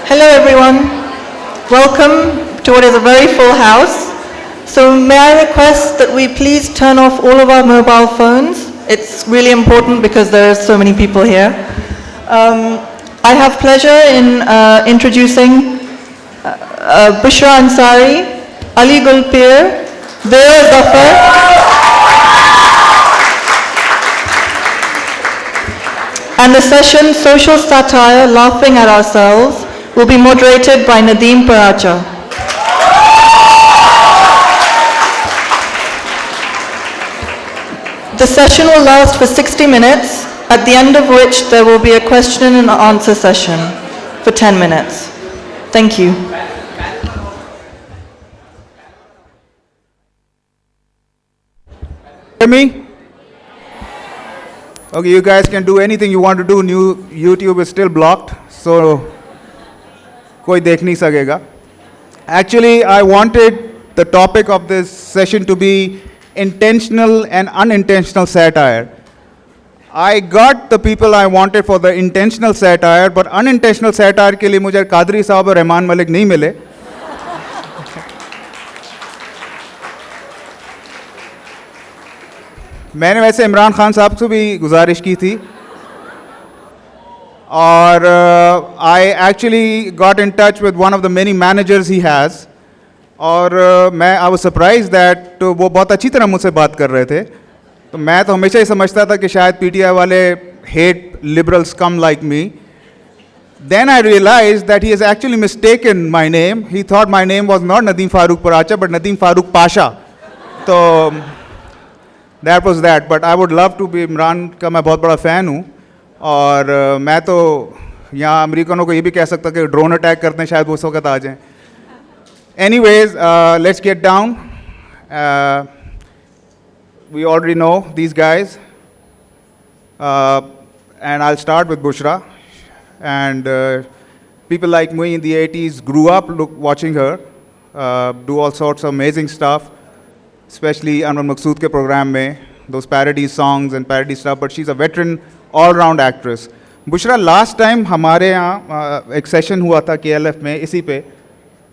Hello everyone, welcome to what is a very full house. So may I request that we please turn off all of our mobile phones. It's really important because there are so many people here. I have pleasure in introducing Bushra Ansari, Ali Gulpir, Deo Zafar, and the session Social Satire, Laughing at Ourselves will be moderated by Nadeem Paracha. The session will last for 60 minutes, at the end of which there will be a question and answer session for 10 minutes. Thank you. Hear me? Okay, you guys can do anything you want to do. YouTube is still blocked, so koi dekh nahi sakega. Actually, I wanted the topic of this session to be intentional and unintentional satire. I got the people I wanted for the intentional satire, but unintentional satire ke liye mujhe Qadri Sahab aur Rahman Malik nahi mile. मैंने वैसे इमरान खान साहब से भी गुजारिश की थी और I actually got in touch with one of the many managers he has और मैं आई वाज सरप्राइज दैट वो बहुत अच्छी तरह मुझसे बात कर रहे थे. तो मैं तो हमेशा ही समझता था कि शायद पीटीआई वाले hate liberals come like me. Then I realized that he has actually mistaken my name. He thought my name was not Nadeem Farooq Paracha but Nadeem Farooq Pasha. So that was that. But I would love to be Imran का मैं बहुत बड़ा fan हूँ और मैं तो यहाँ अमेरिकनों को ये भी कह सकता कि ड्रोन अटैक करते हैं शायद वो उस वक्त आ जाएं. Anyways, let's get down. We already know these guys. And I'll start with Bushra. And people like me in the 80s grew up watching her do all sorts of amazing stuff. Especially Anwar Maqsood के program में, those parody songs and parody stuff, but she's a veteran all-round actress. Bushra last time हमारे यहाँ एक session हुआ था KLF में इसी पे,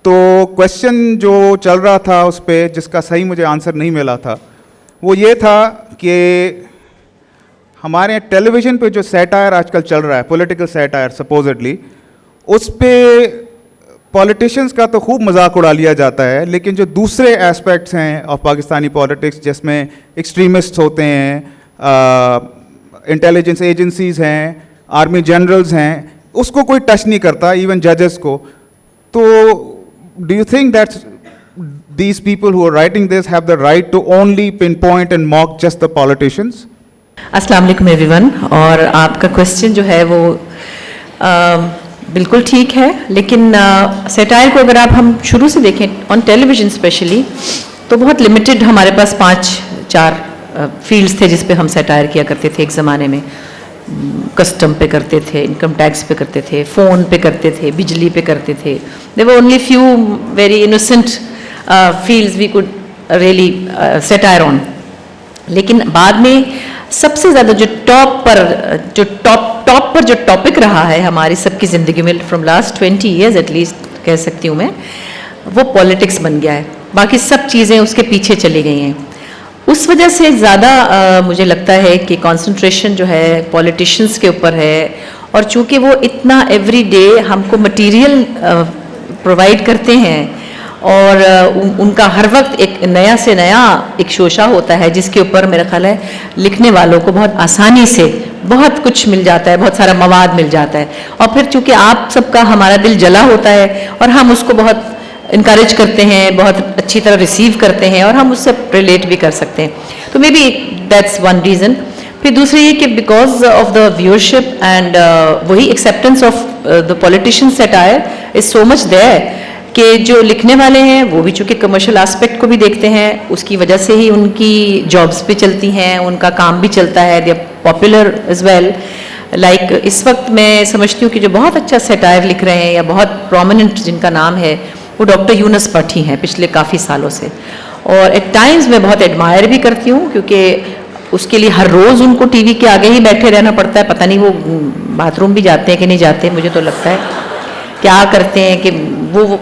तो question जो चल रहा था उस पे जिसका सही मुझे आंसर नहीं मिला था, वो ये था कि हमारे यहाँ टेलीविज़न पे जो satire आजकल चल रहा है, political satire supposedly, उस पे पॉलिटिशियंस का तो खूब मजाक उड़ा लिया जाता है, लेकिन जो दूसरे एस्पेक्ट्स हैं ऑफ पाकिस्तानी पॉलिटिक्स जिसमें एक्सट्रीमिस्ट्स होते हैं, इंटेलिजेंस एजेंसीज़ हैं, आर्मी जनरल्स हैं, उसको कोई टच नहीं करता, इवन जजेस को. तो do you think that's these people who are writing this have the right to only pinpoint and mock just the politicians? अस्सलाम वालेकुम एवरीवन. और आपका क्वेश्चन जो है वो बिल्कुल ठीक है, लेकिन सैटायर को अगर आप हम शुरू से देखें ऑन टेलीविज़न स्पेशली तो बहुत लिमिटेड हमारे पास 5-4 फील्ड्स थे जिस पे हम सैटायर किया करते थे. एक ज़माने में कस्टम पे करते थे, इनकम टैक्स पे करते थे, फ़ोन पे करते थे, बिजली पे करते थे. There were only few very innocent fields we could really satire on. लेकिन बाद में सबसे ज़्यादा जो टॉप पर जो टॉपिक रहा है हमारी सबकी ज़िंदगी में फ्रॉम लास्ट 20 ईयर्स एटलीस्ट कह सकती हूँ मैं, वो पॉलिटिक्स बन गया है. बाकी सब चीज़ें उसके पीछे चली गई हैं. उस वजह से ज़्यादा मुझे लगता है कि कंसंट्रेशन जो है पॉलिटिशियंस के ऊपर है. और चूँकि वो इतना एवरीडे हमको मटेरियल प्रोवाइड करते हैं और उनका हर वक्त एक नया से नया एक शोशा होता है जिसके ऊपर मेरा ख्याल है लिखने वालों को बहुत आसानी से बहुत कुछ मिल जाता है, बहुत सारा मवाद मिल जाता है. और फिर चूँकि आप सबका हमारा दिल जला होता है और हम उसको बहुत इनकरेज करते हैं, बहुत अच्छी तरह रिसीव करते हैं और हम उससे रिलेट भी कर सकते हैं. तो maybe that's one reason. फिर दूसरी ये कि because of the viewership and वही acceptance of the politician satire is so much there कि जो लिखने वाले हैं वो भी चूँकि कमर्शियल एस्पेक्ट को भी देखते हैं, उसकी वजह से ही उनकी जॉब्स भी चलती हैं, उनका काम भी चलता है, they are popular as well. Like इस वक्त मैं समझती हूँ कि जो बहुत अच्छा सैटायर लिख रहे हैं या बहुत प्रोमिनेंट जिनका नाम है वो डॉक्टर यूनुस भट्टी हैं पिछले काफ़ी सालों से. और एट टाइम्स मैं बहुत एडमायर भी करती हूँ क्योंकि उसके लिए हर रोज़ उनको टीवी के आगे ही बैठे रहना पड़ता है. पता नहीं वो बाथरूम भी जाते हैं कि नहीं जाते, मुझे तो लगता है क्या करते हैं कि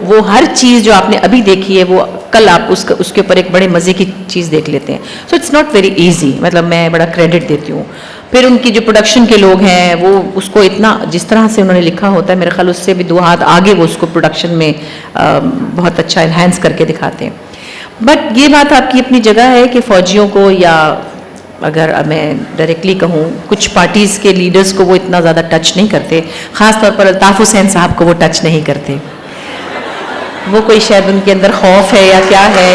वो हर चीज़ जो आपने अभी देखी है वो कल आप उसके ऊपर एक बड़े मज़े की चीज़ देख लेते हैं. So it's not very easy, मतलब मैं बड़ा क्रेडिट देती हूँ. फिर उनकी जो प्रोडक्शन के लोग हैं वो उसको इतना जिस तरह से उन्होंने लिखा होता है, मेरे ख्याल उससे भी 2 हाथ आगे वो उसको प्रोडक्शन में बहुत अच्छा इन्हांस करके दिखाते हैं. बट ये बात आपकी अपनी जगह है कि फ़ौजियों को, या अगर मैं डायरेक्टली कहूँ, कुछ पार्टीज़ के लीडर्स को वो इतना ज़्यादा टच नहीं करते. ख़ास तौर पर अल्ताफ़ हुसैन साहब को वो टच नहीं करते. वो कोई शायद उनके अंदर खौफ है या क्या है.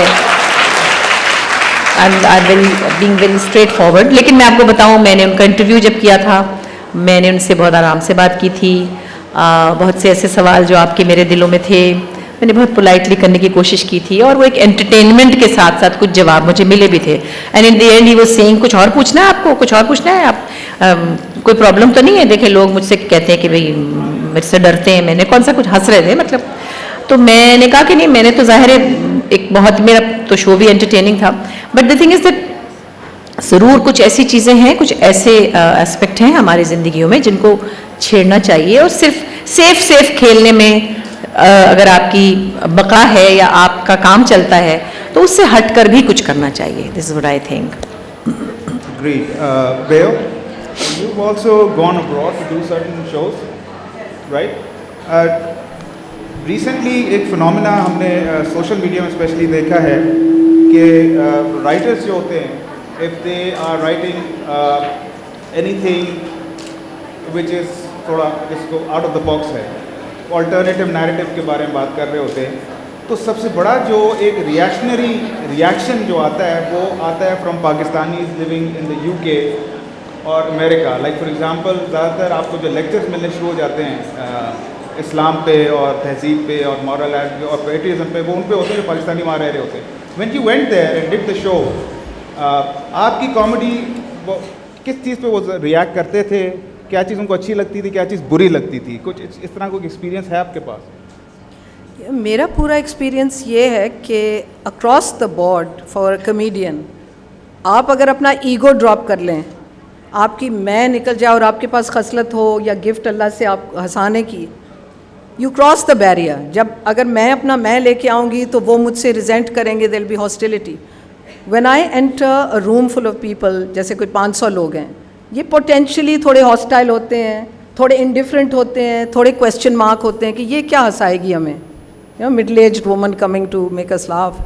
Being very straight forward. लेकिन मैं आपको बताऊँ, मैंने उनका इंटरव्यू जब किया था, मैंने उनसे बहुत आराम से बात की थी. बहुत से ऐसे सवाल जो आपके मेरे दिलों में थे मैंने बहुत पोलाइटली करने की कोशिश की थी, और वो एक एंटरटेनमेंट के साथ साथ कुछ जवाब मुझे मिले भी थे. And in the and he was saying, कुछ और पूछना है आपको, कुछ और पूछना है आप, कोई प्रॉब्लम तो नहीं है. देखें, लोग मुझसे कहते हैं कि भाई मेरे से डरते हैं. मैंने कौन सा कुछ हंस रहे थे मतलब. तो मैंने कहा कि नहीं, मैंने तो ज़ाहिर है एक बहुत, मेरा तो शो भी एंटरटेनिंग था. But the thing is that ज़रूर कुछ ऐसी चीज़ें हैं, कुछ ऐसे एस्पेक्ट हैं हमारी ज़िंदगियों में जिनको छेड़ना चाहिए. और सिर्फ सेफ खेलने में अगर आपकी बका है या आपका काम चलता है तो उससे हटकर भी कुछ करना चाहिए. This is what I think. Great. Beo, you've also gone abroad to do certain shows, right? Recently एक फिनोमेना हमने सोशल मीडिया में स्पेशली देखा है कि राइटर्स जो होते हैं, if they are writing anything which is थोड़ा जिसको out of the box है, ऑल्टरनेटिव नैरेटिव के बारे में बात कर रहे होते हैं, तो सबसे बड़ा जो एक रिएक्शनरी रिएक्शन जो आता है वो आता है from Pakistanis living in the UK और अमेरिका. लाइक फॉर एग्जांपल, ज़्यादातर आपको जो लेक्चर्स मिलने शुरू हो जाते हैं इस्लाम पे और तहजीब पे और मॉरल और पेट्रियटिज्म पे, वो उन पे होते हैं जो पाकिस्तानी वहाँ रह रहे होते हैं. When you went there and did the show, आपकी कॉमेडी किस चीज़ पे वो रिएक्ट करते थे? क्या चीज़ उनको अच्छी लगती थी, क्या चीज़ बुरी लगती थी? कुछ इस तरह कोई एक्सपीरियंस है आपके पास? मेरा पूरा एक्सपीरियंस ये है कि across the board for a comedian, आप अगर अपना ईगो ड्रॉप कर लें, आपकी मैं निकल जाए और आपके पास खसलत हो या गिफ्ट अल्लाह से आप हंसाने की, यू क्रॉस द बैरियर. जब अगर मैं अपना मैं लेके आऊँगी तो वो मुझसे रिजेंट करेंगे, there will be hostility. When I enter a room full of people, जैसे कोई 500 लोग हैं, ये पोटेंशियली थोड़े हॉस्टाइल होते हैं, थोड़े इंडिफरेंट होते हैं, थोड़े क्वेश्चन मार्क होते हैं कि ये क्या हंसाएगी हमें, you know, middle aged woman coming to make us laugh.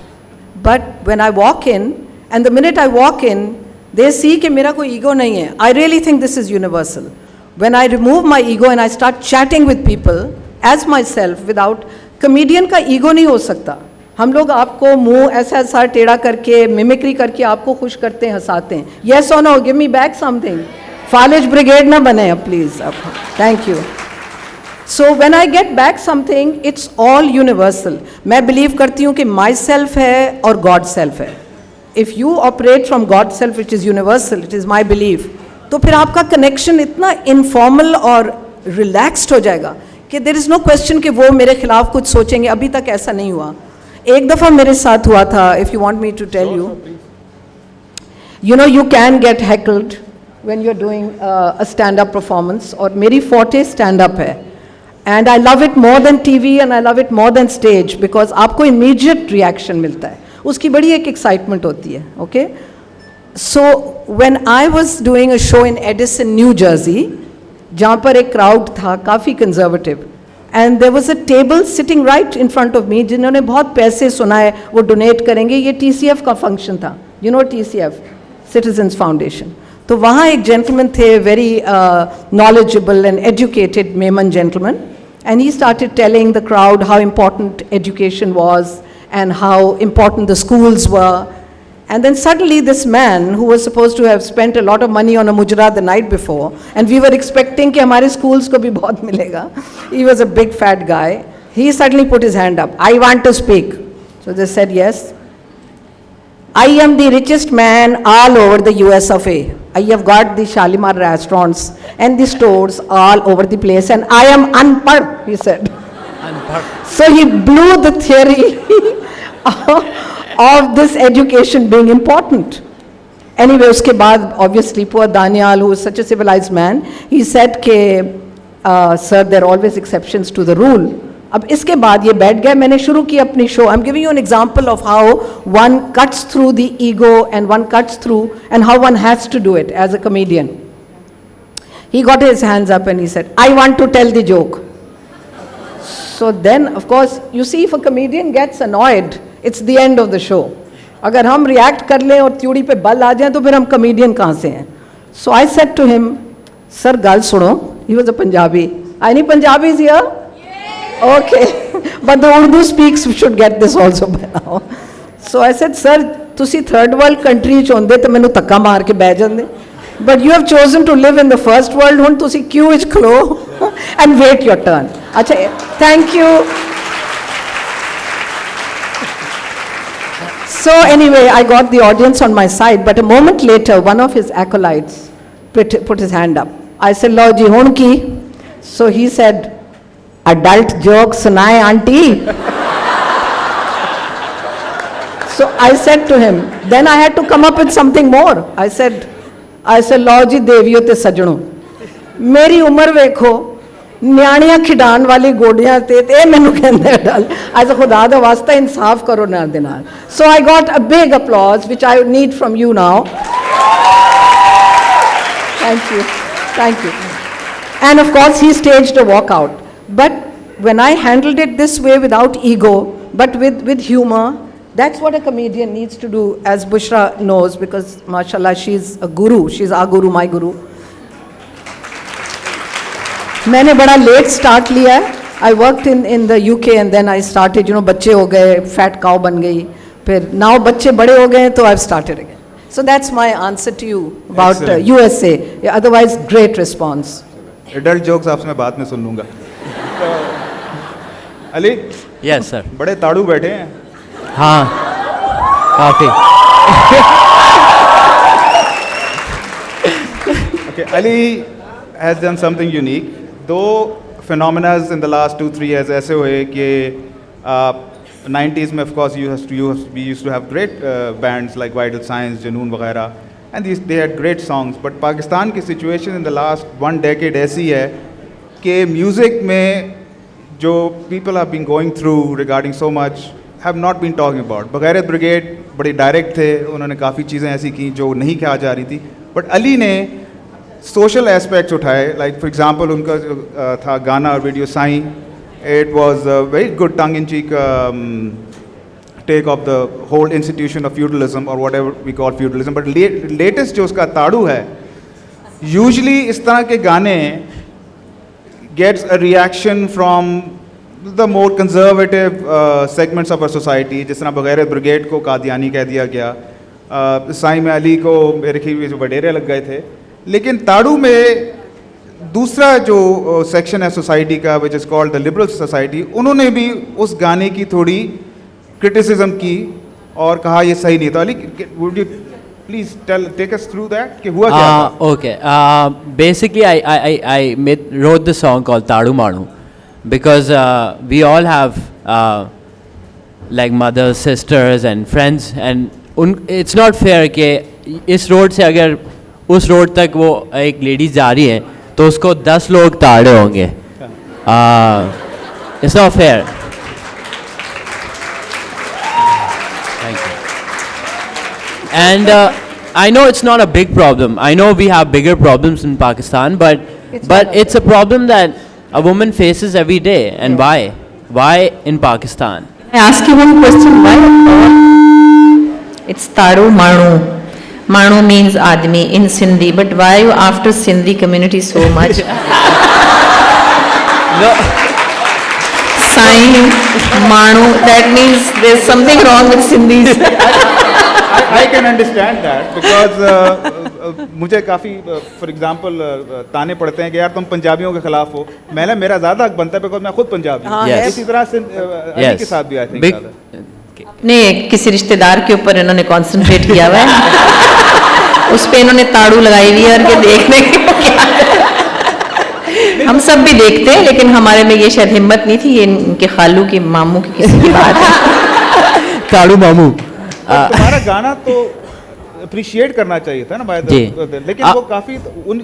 But when I walk in and the minute I walk in, they see कि मेरा कोई ईगो नहीं है. I really think this is universal. When I remove my ego and I start chatting with people as myself, without, comedian का ego नहीं हो सकता. हम लोग आपको मुंह ऐसा ऐसा टेढ़ा करके मिमिक्री करके आपको खुश करते हैं, हंसाते हैं. येस और no, give me back something. फालिज ब्रिगेड ना बने अब प्लीज़ अब. Thank you. So when I get back something, it's all universal. मैं बिलीव करती हूँ कि माई सेल्फ है और गॉड सेल्फ है. If you operate from God self which is universal, it is my believe, तो फिर आपका कनेक्शन इतना इनफॉर्मल और रिलैक्सड हो जाएगा कि देर इज़ नो क्वेश्चन कि वो मेरे खिलाफ कुछ सोचेंगे. अभी तक ऐसा नहीं हुआ. एक दफ़ा मेरे साथ हुआ था, if you want me to tell you, you know, you can get heckled when you are doing a stand up performance. और मेरी फोर्टे स्टैंड अप है, and I love it more than TV and I love it more than stage, because आपको immediate reaction मिलता है, उसकी बड़ी एक excitement होती है. Okay, so when I was doing a show in Edison, New Jersey, जहाँ पर एक क्राउड था काफ़ी conservative, and there was a table sitting right in front of me, जिन्होंने बहुत पैसे सुनाए वो डोनेट करेंगे. ये TCF का फंक्शन था, you know TCF, citizens foundation. तो वहाँ एक जेंटलमैन थे, very knowledgeable and educated Memon gentleman, and he started telling the crowd how important education was and how important the schools were. And then suddenly this man, who was supposed to have spent a lot of money on a mujra the night before, and we were expecting कि हमारे schools को भी बहुत मिलेगा, he was a big fat guy, he suddenly put his hand up. I want to speak. So they said yes. I am the richest man all over the US of A. I have got the Shalimar restaurants and the stores all over the place, and I am unpad, he said. Unpad. So he blew the theory of this education being important. Anyway, uske baad, obviously, poor Daniel, who is such a civilized man, he said, sir, there are always exceptions to the rule. अब इसके बाद ये बैठ गया, मैंने शुरू की अपनी show. I am giving you an example of how one cuts through the ego and one cuts through and how one has to do it as a comedian. He got his hands up and he said, I want to tell the joke. So then, of course, you see, if a comedian gets annoyed, it's the end of the show. अगर हम react कर लें और त्यूड़ी पे बल आ जाए तो फिर हम comedian कहाँ से हैं? So I said to him, Sir, गल सुनो. He was a Punjabi. Any Punjabis here? Okay. But the Urdu speaks should get this also by now. So I said, Sir, तुसी third world country च होंदे तो मैनू धक्का मार के बह जांदे. But you have chosen to live in the first world. हुण तुसी queue विच खलो and wait your turn. अच्छा, thank you. So anyway, I got the audience on my side, but a moment later, one of his acolytes put his hand up. I said, Lord ji, hun ki? So he said, adult joke sunaye auntie. So I said to him, then I had to come up with something more. I said, Lord ji, deviyo te sajno. Meri umar vekho, ਨਿਆਣੀਆਂ ਖਿਡਾਉਣ ਵਾਲੀ ਗੋਡੀਆਂ ਤੇ ਇਹ ਮੈਨੂੰ ਕਹਿੰਦੇ ਡਲ. ਅੱਜ ਖੁਦਾ ਦਾ ਵਾਸਤਾ ਇਨਸਾਫ ਕਰੋ ਨਾਲ ਦੇ ਨਾਲ. So I got a big applause which I need from you now. Thank you, thank you. And of course he staged a walkout. But when I handled it this way without ego, but with humor, that's what a comedian needs to do, as Bushra knows, because mashallah she's a guru, she's our guru, my guru. मैंने बड़ा late start लिया है. I worked in the UK and then I started, you know, बच्चे हो गए, fat cow बन गई, फिर नाउ बच्चे बड़े हो गए तो I started again. So that's my answer to you about USA. Otherwise great response. Adult jokes आपसे मैं बाद में सुन लूंगा. तो, अली, यस सर. बड़े ताड़ू बैठे हैं. हाँ, काफ़ी. Okay, Ali has done something unique. दो phenomena in the last 2-3 years ऐसे हुए कि 90s में of course we used to have great bands like Vital Signs, Junoon वगैरह, and they had great songs. But Pakistan की situation in the last 1 decade ऐसी है कि music में जो people have been going through regarding so much have not been talking about. Beghairat brigade बड़े direct थे, उन्होंने काफ़ी चीज़ें ऐसी की जो नहीं कहा जा रही थी. बट अली ने सोशल एस्पेक्ट्स उठाए. लाइक फॉर एग्जांपल उनका जो था गाना और वीडियो साईं, it was a very good tongue in cheek take off the whole institution of feudalism और whatever we call feudalism. But latest जो उसका ताड़ू है, यूजली इस तरह के गाने gets a reaction from the more conservative segments of a society. जिस तरह बगैरत ब्रिगेड को कादियानी कह दिया गया, साईं में अली को मेरे ख्याल में वडेरे लग गए थे. लेकिन ताड़ू में दूसरा जो सेक्शन है सोसाइटी का, which is called the liberal society, उन्होंने भी उस गाने की थोड़ी क्रिटिसिज्म की और कहा ये सही नहीं था. Ali, would you please take us through that कि हुआ क्या था? Okay. Basically, I wrote the song called Tadu Manu because we all have like mothers, sisters, and friends, and it's not fair कि इस रोड से अगर उस रोड तक वो एक लेडीज जा रही है तो उसको 10 लोग ताड़े होंगे. It's not fair. Thank you. And I know it's not a big problem. I know we have bigger problems in Pakistan, but it's a problem that a woman faces every day. And why in Pakistan? I ask you one question. Why? It's Tadu Manu. Manu means Admi in Sindhi, but why are you after Sindhi community so much? No. Sign, Manu, that means there's something wrong with Sindhis. I can understand that because मुझे काफ़ी for example ताने पड़ते हैं कि यार तुम पंजाबियों के खिलाफ हो. मेरा ज़्यादा हक बनता है बिकॉज मैं खुद पंजाबी हूँ. Yes. इसी तरह से अली के साथ भी आई थिंक Big- अपने किसी रिश्तेदार के ऊपर इन्होंने कंसंट्रेट किया हुआ है. उस पे इन्होंने ताड़ू लगाई हुई है और के देखने के क्या है. हम सब भी देखते हैं, लेकिन हमारे में ये शायद हिम्मत नहीं थी. ये इनके खालू की मामू की किसी की बात है. ताड़ू मामू. तुम्हारा गाना तो अप्रिशिएट करना चाहिए था ना भाई. जी. लेकिन वो काफ़ी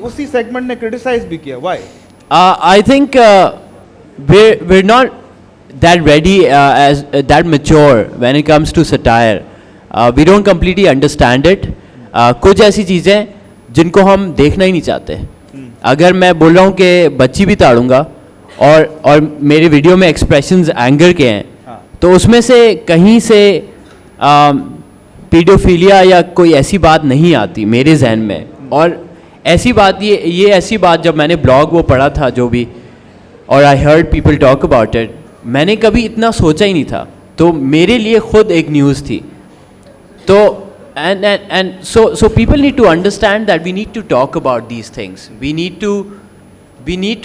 उसी सेगमेंट ने क्रिटिसाइज भी किया. Why? I think we're not that ready, that mature when it comes to satire. We don't completely understand it. कुछ ऐसी चीज़ें जिनको हम देखना ही नहीं चाहते. अगर मैं बोल रहा हूँ कि बच्ची भी ताड़ूंगा और मेरे वीडियो में एक्सप्रेशंस एंगर के हैं, तो उसमें से कहीं से पीडोफिलिया या कोई ऐसी बात नहीं आती मेरे जहन में. और ऐसी बात ये ऐसी बात जब मैंने ब्लॉग वो पढ़ा था जो भी, और I heard people talk about it, मैंने कभी इतना सोचा ही नहीं था. तो मेरे लिए खुद एक न्यूज़ थी. तो and so people need to understand that we need to talk about these things. We need to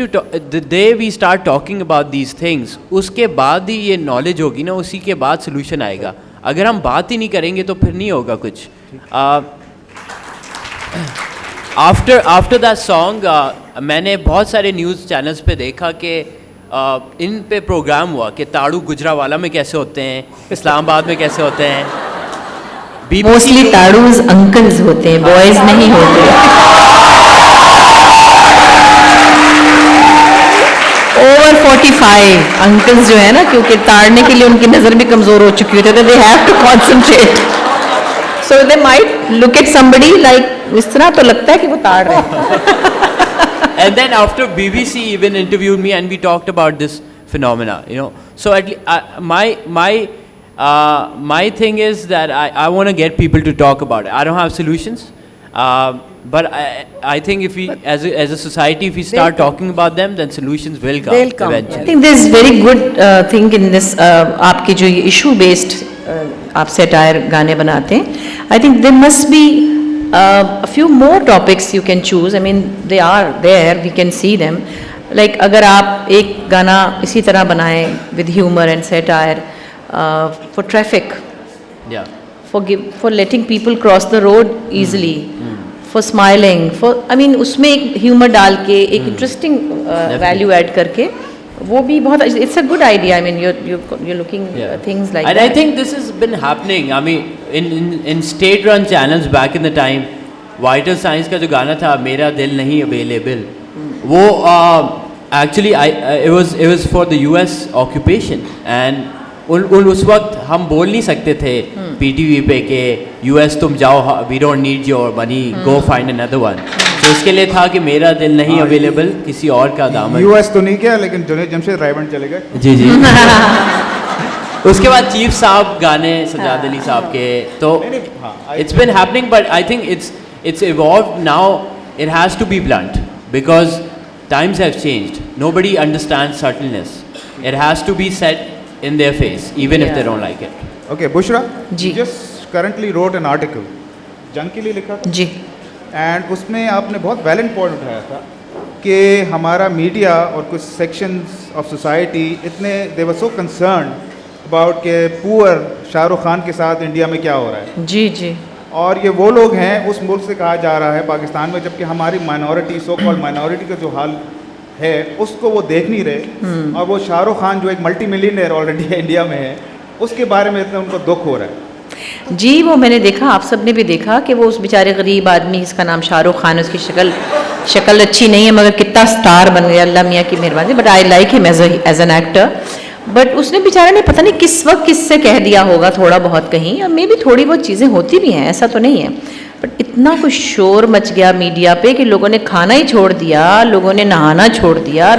talk, the day we start talking about these things, उसके बाद ही ये knowledge होगी ना, उसी के बाद solution आएगा. अगर हम बात ही नहीं करेंगे तो फिर नहीं होगा कुछ. आफ्टर दैट सॉन्ग मैंने बहुत सारे न्यूज़ चैनल्स पे देखा कि इन पे प्रोग्राम हुआ कि ताड़ू गुजरावाला में कैसे होते हैं, इस्लामाबाद में कैसे होते हैं. मोस्टली ताड़ूज अंकल्स होते हैं, बॉयज नहीं होते. ओवर 45 अंकल्स जो है ना, क्योंकि ताड़ने के लिए उनकी नज़र भी कमज़ोर हो चुकी होती है, they have to concentrate. So they might look at somebody like, इस तरह तो लगता है कि वो ताड़ रहे हैं. And then after BBC even interviewed me and we talked about this phenomena, you know. So at my thing is that I want to get people to talk about it. I don't have solutions, but I think if we as a society, if we start talking about them, then solutions will come, They'll come. I eventually. think there's very good thing in this. आपके जो ये issue based आप satire गाने बनाते हैं, I think there must be a few more topics you can choose. I mean, they are there, we can see them. Like अगर आप एक गाना इसी तरह बनाएं with humor and satire for traffic, Yeah. for letting people cross the road easily, for smiling, for I mean उसमें एक humor डाल के एक interesting value add करके, वो भी बहुत, it's a good idea. I mean you're looking things like and that. I think this has been happening. I mean, in state-run channels back in the time, Vital Signs का जो गाना था मेरा दिल नहीं available, वो actually it was for the US occupation, and उस वक्त हम बोल नहीं सकते थे PTV पे कि US तुम जाओ, we don't need your money, go find another one. तो इसके लिए था कि मेरा दिल नहीं अवेलेबल, किसी और का दामन. US तो नहीं किया, लेकिन जुनेद जमशेद रायबंद चले गए. जी जी. उसके बाद चीफ साहब गाने सजाद अली साहब के, तो it's been happening, but I think it's evolved now. It has to be blunt because times have changed. Nobody understands subtleness. It has to be said in their face, even if they don't like it. Okay, Bushra, ji. you just currently wrote an article, जंग के लिए लिखा था, जी. And उसमें आपने बहुत valid point उठाया था कि हमारा मीडिया और कुछ सेक्शंस ऑफ सोसाइटी इतने दे वर सो कंसर्न अबाउट के पुअर शाहरुख खान के साथ इंडिया में क्या हो रहा है. जी जी. और ये वो लोग हैं उस मुल्क से कहा जा रहा है पाकिस्तान में, जबकि हमारी माइनॉरिटी, सो कॉल्ड माइनॉरिटी का जो हाल है उसको वो देख नहीं रहे. और वो शाहरुख खान जो एक मल्टी मिलियनर ऑलरेडी इंडिया में है, उसके बारे में इतना उनको दुख हो रहा है. जी, वो मैंने देखा, आप सब ने भी देखा कि वो उस बेचारे गरीब आदमी जिसका नाम शाहरुख खान है, उसकी शक्ल अच्छी नहीं है मगर कितना स्टार बन गया, अल्लाह मियाँ की मेहरबानी. But I like him as an actor. But उसने बेचारे ने पता नहीं किस वक्त किससे कह दिया होगा थोड़ा बहुत कहीं, और मे भी थोड़ी बहुत चीज़ें होती भी हैं, ऐसा तो नहीं है. बट इतना कुछ शोर मच गया मीडिया पे कि लोगों ने खाना ही छोड़ दिया, लोगों ने नहाना छोड़ दिया,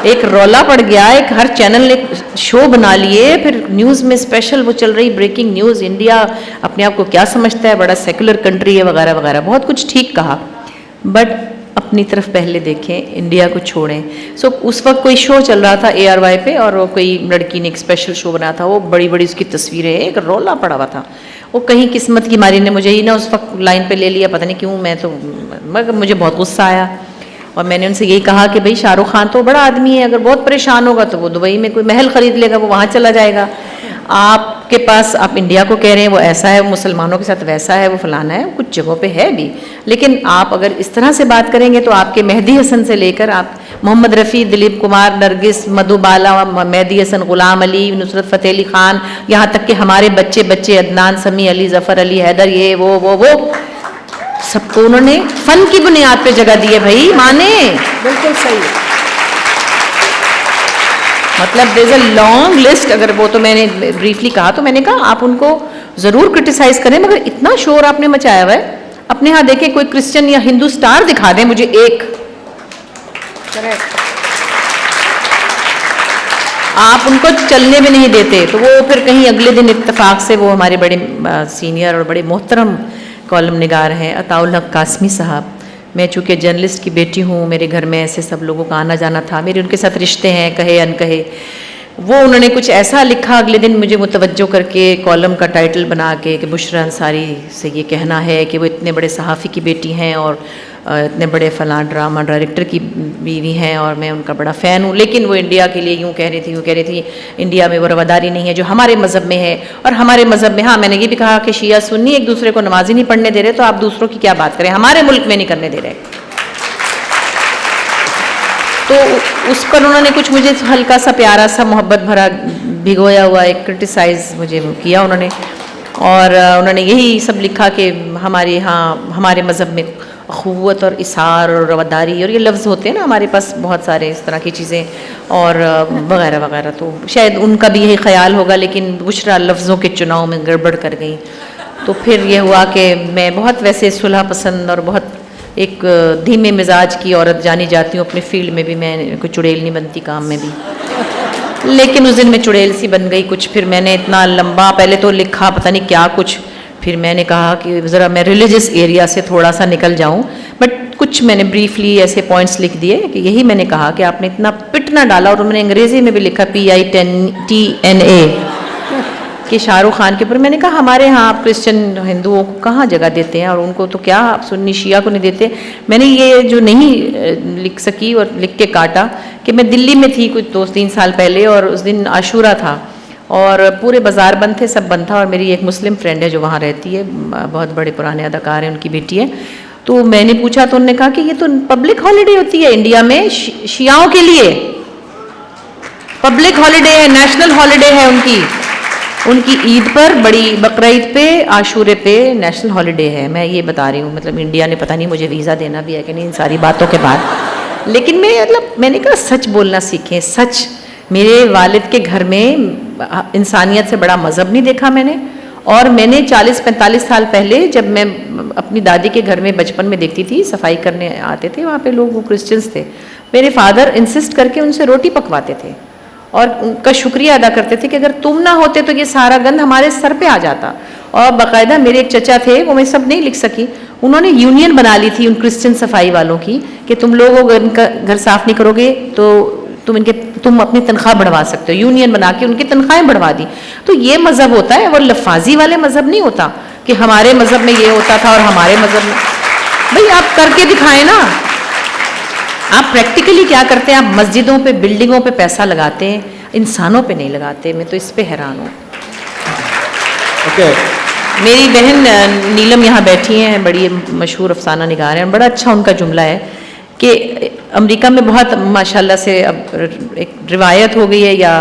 एक रौला पड़ गया, एक हर चैनल ने शो बना लिए. फिर न्यूज़ में स्पेशल वो चल रही ब्रेकिंग न्यूज़, इंडिया अपने आप को क्या समझता है, बड़ा सेकुलर कंट्री है वगैरह वगैरह, बहुत कुछ ठीक कहा. बट अपनी तरफ पहले देखें, इंडिया को छोड़ें. सो उस वक्त कोई शो चल रहा था ARY पे, और वो कोई लड़की ने एक स्पेशल शो बनाया था, वो बड़ी बड़ी उसकी तस्वीरें, एक रौला पड़ा हुआ था. वो कहीं किस्मत की मारी ने मुझे ही ना उस वक्त लाइन पे ले लिया, पता नहीं क्यों. मैं तो मगर मुझे बहुत गुस्सा आया और मैंने उनसे यही कहा कि भाई शाहरुख खान तो बड़ा आदमी है, अगर बहुत परेशान होगा तो वो दुबई में कोई महल खरीद लेगा, वो वहाँ चला जाएगा. आपके पास, आप इंडिया को कह रहे हैं वो ऐसा है, वो मुसलमानों के साथ वैसा है, वो फलाना है, कुछ जगहों पे है भी. लेकिन आप अगर इस तरह से बात करेंगे तो आपके मेहदी हसन से लेकर आप मोहम्मद रफ़ी, दिलीप कुमार, नरगिस, मधुबाला, मेहदी हसन, गुलाम अली, नुसरत फ़तेह अली ख़ान, यहाँ तक कि हमारे बच्चे अदनान समी अली, ज़फ़र अली हैदर, ये वो सबको उन्होंने फन की बुनियाद पे जगह दी है. भाई माने, बिल्कुल सही. मतलब there is a long list, अगर वो तो मैंने ब्रीफली कहा, तो मैंने कहा आप उनको ज़रूर क्रिटिसाइज करें, मगर इतना शोर आपने मचाया हुआ है, अपने यहाँ देखें कोई क्रिश्चियन या हिंदू स्टार दिखा दें मुझे एक, आप उनको चलने भी नहीं देते। तो वो फिर कहीं अगले दिन इत्तेफाक से, वो हमारे बड़े सीनियर और बड़े मोहतरम कॉलम निगार हैं अताउल हक कासमी साहब, मैं चूँकि जर्नलिस्ट की बेटी हूँ, मेरे घर में ऐसे सब लोगों का आना जाना था, मेरे उनके साथ रिश्ते हैं कहे अनकहे, वो उन्होंने कुछ ऐसा लिखा अगले दिन मुझे मुतवज्जो करके, कॉलम का टाइटल बना के कि बुशरा अंसारी से ये कहना है कि वो इतने बड़े सहाफ़ी की बेटी हैं और इतने बड़े फ़लाँ ड्रामा डायरेक्टर की बीवी हैं और मैं उनका बड़ा फ़ैन हूँ, लेकिन वो इंडिया के लिए यूँ कह रही थी, यूँ कह रही थी, इंडिया में वो रवादारी नहीं है जो हमारे मज़हब में है। और हमारे मज़हब में, हाँ मैंने ये भी कहा कि शिया सुन्नी एक दूसरे को नमाज़ी नहीं पढ़ने दे रहे, तो आप दूसरों की क्या बात करें, हमारे मुल्क में नहीं करने दे रहे। तो उस पर उन्होंने कुछ मुझे हल्का सा प्यारा सा मोहब्बत भरा भिगोया हुआ एक क्रिटिसाइज़ मुझे किया उन्होंने, और उन्होंने यही सब लिखा कि हमारे यहाँ हमारे मज़हब में अखुवत और इसार और रवादारी और ये लफ्ज़ होते हैं ना हमारे पास बहुत सारे इस तरह की चीज़ें और वगैरह वगैरह। तो शायद उनका भी यही ख्याल होगा, लेकिन बुशरा लफ्ज़ों के चुनाव में गड़बड़ कर गई। तो फिर ये हुआ कि मैं बहुत वैसे सुलह पसंद और बहुत एक धीमे मिजाज की औरत जानी जाती हूँ अपने फील्ड में भी, मैं कोई चुड़ैल नहीं बनती काम में भी, लेकिन उस दिन मैं चुड़ैल सी बन गई कुछ। फिर मैंने इतना लंबा पहले तो लिखा पता नहीं क्या कुछ, फिर मैंने कहा कि ज़रा मैं रिलीजियस एरिया से थोड़ा सा निकल जाऊं, बट कुछ मैंने ब्रीफली ऐसे पॉइंट्स लिख दिए कि यही मैंने कहा कि आपने इतना पिट ना डाला। और मैंने अंग्रेज़ी में भी लिखा PITNA कि शाहरुख खान के ऊपर। मैंने कहा हमारे यहाँ आप क्रिश्चियन हिंदुओं को कहाँ जगह देते हैं, और उनको तो क्या आप सुन्नी शिया को नहीं देते। मैंने ये जो नहीं लिख सकी और लिख के काटा कि मैं दिल्ली में थी कुछ 2-3 साल पहले, और उस दिन आशूरा था और पूरे बाज़ार बंद थे, सब बंद था, और मेरी एक मुस्लिम फ्रेंड है जो वहाँ रहती है, बहुत बड़े पुराने अदाकार हैं, उनकी बेटी है। तो मैंने पूछा तो उन्होंने कहा कि ये तो पब्लिक हॉलीडे होती है इंडिया में शियाओं के लिए, पब्लिक हॉलीडे है, नेशनल हॉलीडे है उनकी ईद पर, बड़ी बकरा ईद पे, आशूरे पे नेशनल हॉलीडे है। मैं ये बता रही हूँ, मतलब इंडिया ने पता नहीं मुझे वीज़ा देना भी है कि नहीं इन सारी बातों के बाद। लेकिन मैंने कहा सच बोलना सीखें, सच। मेरे वालिद के घर में इंसानियत से बड़ा मज़हब नहीं देखा मैंने, और मैंने 40-45 साल पहले जब मैं अपनी दादी के घर में बचपन में देखती थी, सफाई करने आते थे वहाँ पे लोग, वो क्रिश्चियंस थे, मेरे फादर इंसिस्ट करके उनसे रोटी पकवाते थे और उनका शुक्रिया अदा करते थे कि अगर तुम ना होते तो ये सारा गंद हमारे सर पे आ जाता। और बाकायदा मेरे एक चचा थे, वो मैं सब नहीं लिख सकी, उन्होंने यूनियन बना ली थी उन क्रिश्चियन सफाई वालों की कि तुम लोग अगर इनका घर साफ नहीं करोगे तो तुम अपनी तनख्वाह बढ़वा सकते हो। यूनियन बना के उनकी तनख्वाहें बढ़वा दी। तो ये मज़हब होता है, वो लफाजी वाले मज़हब नहीं होता कि हमारे मज़हब में ये होता था और हमारे मज़हब में। भाई आप करके दिखाएं ना, आप प्रैक्टिकली क्या करते हैं, आप मस्जिदों पे बिल्डिंगों पे पैसा लगाते हैं, इंसानों पे नहीं लगाते। मैं तो इस पे हैरान हूँ। मेरी बहन नीलम यहाँ बैठी हैं, बड़ी मशहूर अफसाना निगार हैं, बड़ा अच्छा उनका जुमला है कि अमेरिका में बहुत माशाल्लाह से अब एक रिवायत हो गई है या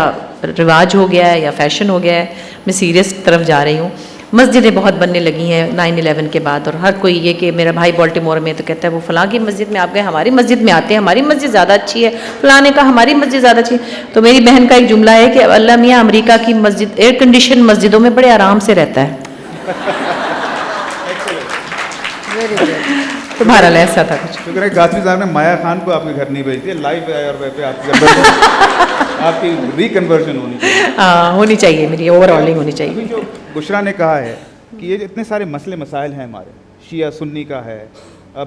रिवाज हो गया है या फैशन हो गया है, मैं सीरियस तरफ जा रही हूँ, मस्जिदें बहुत बनने लगी हैं 9/11 के बाद। और हर कोई ये कि मेरा भाई बॉल्टीमोर में तो कहता है वो फलां की मस्जिद में आप गए, हमारी मस्जिद में आते हैं, हमारी मस्जिद ज़्यादा अच्छी है, फलां ने कहा हमारी मस्जिद ज़्यादा अच्छी है। तो मेरी बहन का एक जुमला है कि अल्लाह मियाँ अमेरिका की मस्जिद एयर कंडीशन मस्जिदों में बड़े आराम से रहता है। तो बहरहाल ऐसा था कुछ। शुक्र है गाजवी साहब ने माया खान को आपके घर नहीं भेज दिया, लाइव एयर पे आपकी रिकन्वर्जन होनी चाहिए। हाँ होनी चाहिए, मेरी ओवरऑलिंग होनी चाहिए। अभी जो बुशरा ने कहा है कि ये इतने सारे मसले मसाइल हैं हमारे, शिया सुन्नी का है,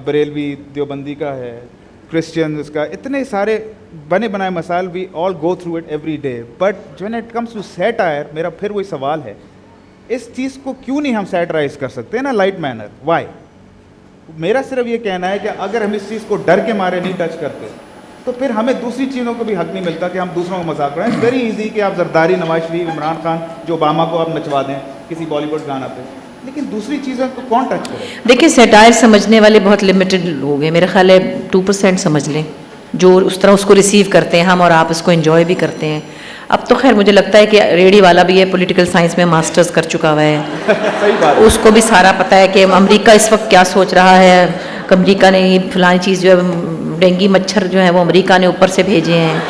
बरेलवी देवबंदी का है, क्रिश्चियन का, इतने सारे बने बनाए मसाइल, we all go through it every day. But when it comes to satire, मेरा फिर वही सवाल है, इस चीज़ को क्यों नहीं हम सैटराइज कर सकते ना लाइट मैनर, वाई? मेरा सिर्फ ये कहना है कि अगर हम इस चीज़ को डर के मारे नहीं टच करते तो फिर हमें दूसरी चीज़ों को भी हक नहीं मिलता कि हम दूसरों को मजाक करें। इट्स वेरी इजी कि आप जरदारी, नवाज शरीफ, इमरान खान, जो ओबामा को आप नचवा दें किसी बॉलीवुड गाना पे, लेकिन दूसरी चीज़ों को कौन टच करे? देखिए सैटायर समझने वाले बहुत लिमिटेड लोग हैं, मेरा ख्याल है 2% समझ लें जो उस तरह उसको रिसीव करते हैं, हम और आप इसको एंजॉय भी करते हैं। अब तो खैर मुझे लगता है कि रेडी वाला भी है, पॉलिटिकल साइंस में मास्टर्स कर चुका हुआ है, सही बात है। उसको भी सारा पता है कि अमेरिका इस वक्त क्या सोच रहा है, अमेरिका ने फलानी चीज़ जो है डेंगी मच्छर जो है वो अमेरिका ने ऊपर से भेजे हैं,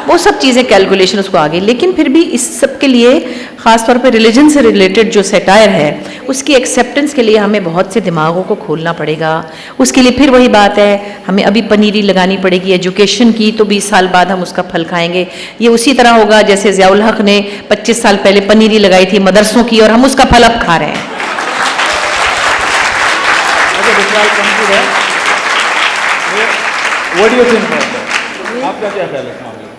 वो सब चीज़ें कैलकुलेशन उसको आ गई, लेकिन फिर भी इस सब के लिए ख़ास तौर पे रिलीजन से रिलेटेड जो सेटायर है उसकी एक्सेप्टेंस के लिए हमें बहुत से दिमागों को खोलना पड़ेगा। उसके लिए फिर वही बात है, हमें अभी पनीरी लगानी पड़ेगी एजुकेशन की, तो 20 साल बाद हम उसका फल खाएंगे। ये उसी तरह होगा जैसे ज़ियाउल हक ने 25 साल पहले पनीरी लगाई थी मदरसों की और हम उसका फल अब खा रहे हैं। What do you think about that? आपका क्या ख्याल है इस मामले में?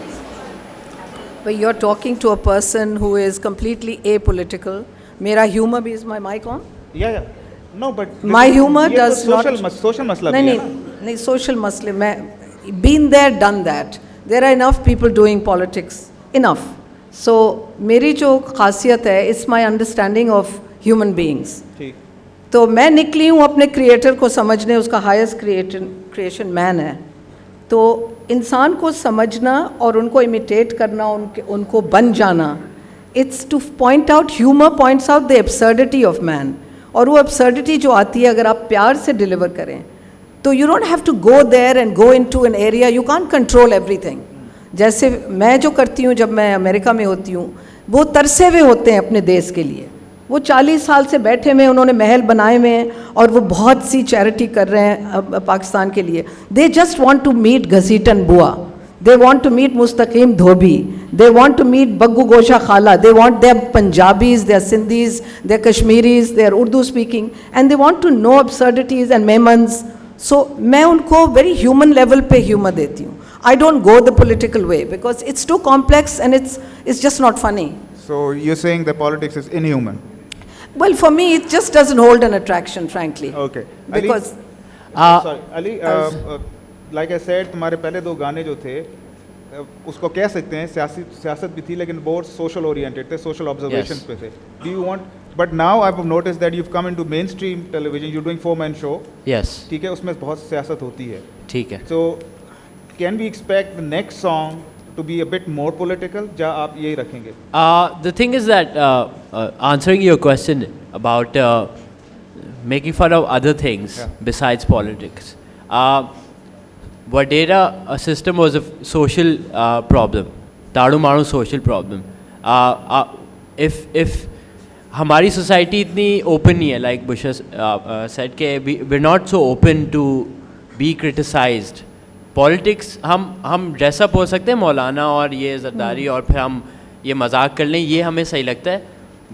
But you're talking to a person who is completely apolitical. मेरा humor भी is my mic on? Yeah. No, but My humor ये तो does not. social मसला नहीं भी है नहीं ना? नहीं social मसले मैं been there done that. There are enough people doing politics. Enough. So मेरी जो खासियत है it's my understanding of human beings. ठीक. तो मैं निकली हूँ अपने क्रिएटर को समझने, उसका हाईएस्ट क्रिएशन मैन है। तो इंसान को समझना और उनको इमिटेट करना, उनको बन जाना, it's two point out, humour points out the absurdity of man. और वो एब्सर्डिटी जो आती है अगर आप प्यार से डिलीवर करें तो you don't have to go there and go into an area, you can't control everything. जैसे मैं जो करती हूँ जब मैं अमेरिका में होती हूँ, वो तरसे हुए होते हैं अपने देश के लिए, वो 40 साल से बैठे हुए हैं, उन्होंने महल बनाए हुए हैं और वो बहुत सी चैरिटी कर रहे हैं पाकिस्तान के लिए। They just want to meet Ghasitan Bua, they want to meet Mustaqeem Dhobi, they want to meet Baggu Gosha Khala, they want their Punjabis, their Sindhis, their Kashmiris, their Urdu speaking, and they want to know absurdities and Memons. So मैं उनको वेरी ह्यूमन लेवल पे humour देती हूँ। I don't go the political way because it's too complex and it's just not funny. So you're saying that politics is inhuman? Well, for me, it just doesn't hold an attraction, frankly. Okay. Ali? Because Sorry, Ali, like I said, तुम्हारे पहले दो गाने जो थे उसको कह सकते हैं सियासत भी थी लेकिन बहुत सोशल ओरिएंटेड थे, सोशल ऑब्जर्वेशंस पे थे। Do you want? But now I've noticed that you've come into mainstream television. You're doing 4-man show. Yes. ठीक है, उसमें बहुत सियासत होती है। ठीक है। So can we expect the next song to be a bit more political? या आप यही रखेंगे? The thing is that answering your question about making fun of other things besides politics, Vadera system was a social problem, ताड़ू माड़ू social problem. If हमारी society इतनी open नहीं है, like Bush said कि we're not so open to be criticized. Politics हम dress up हो सकते हैं मौलाना और ये ज़रदारी और फिर हम ये मजाक कर लें, ये हमें सही लगता है,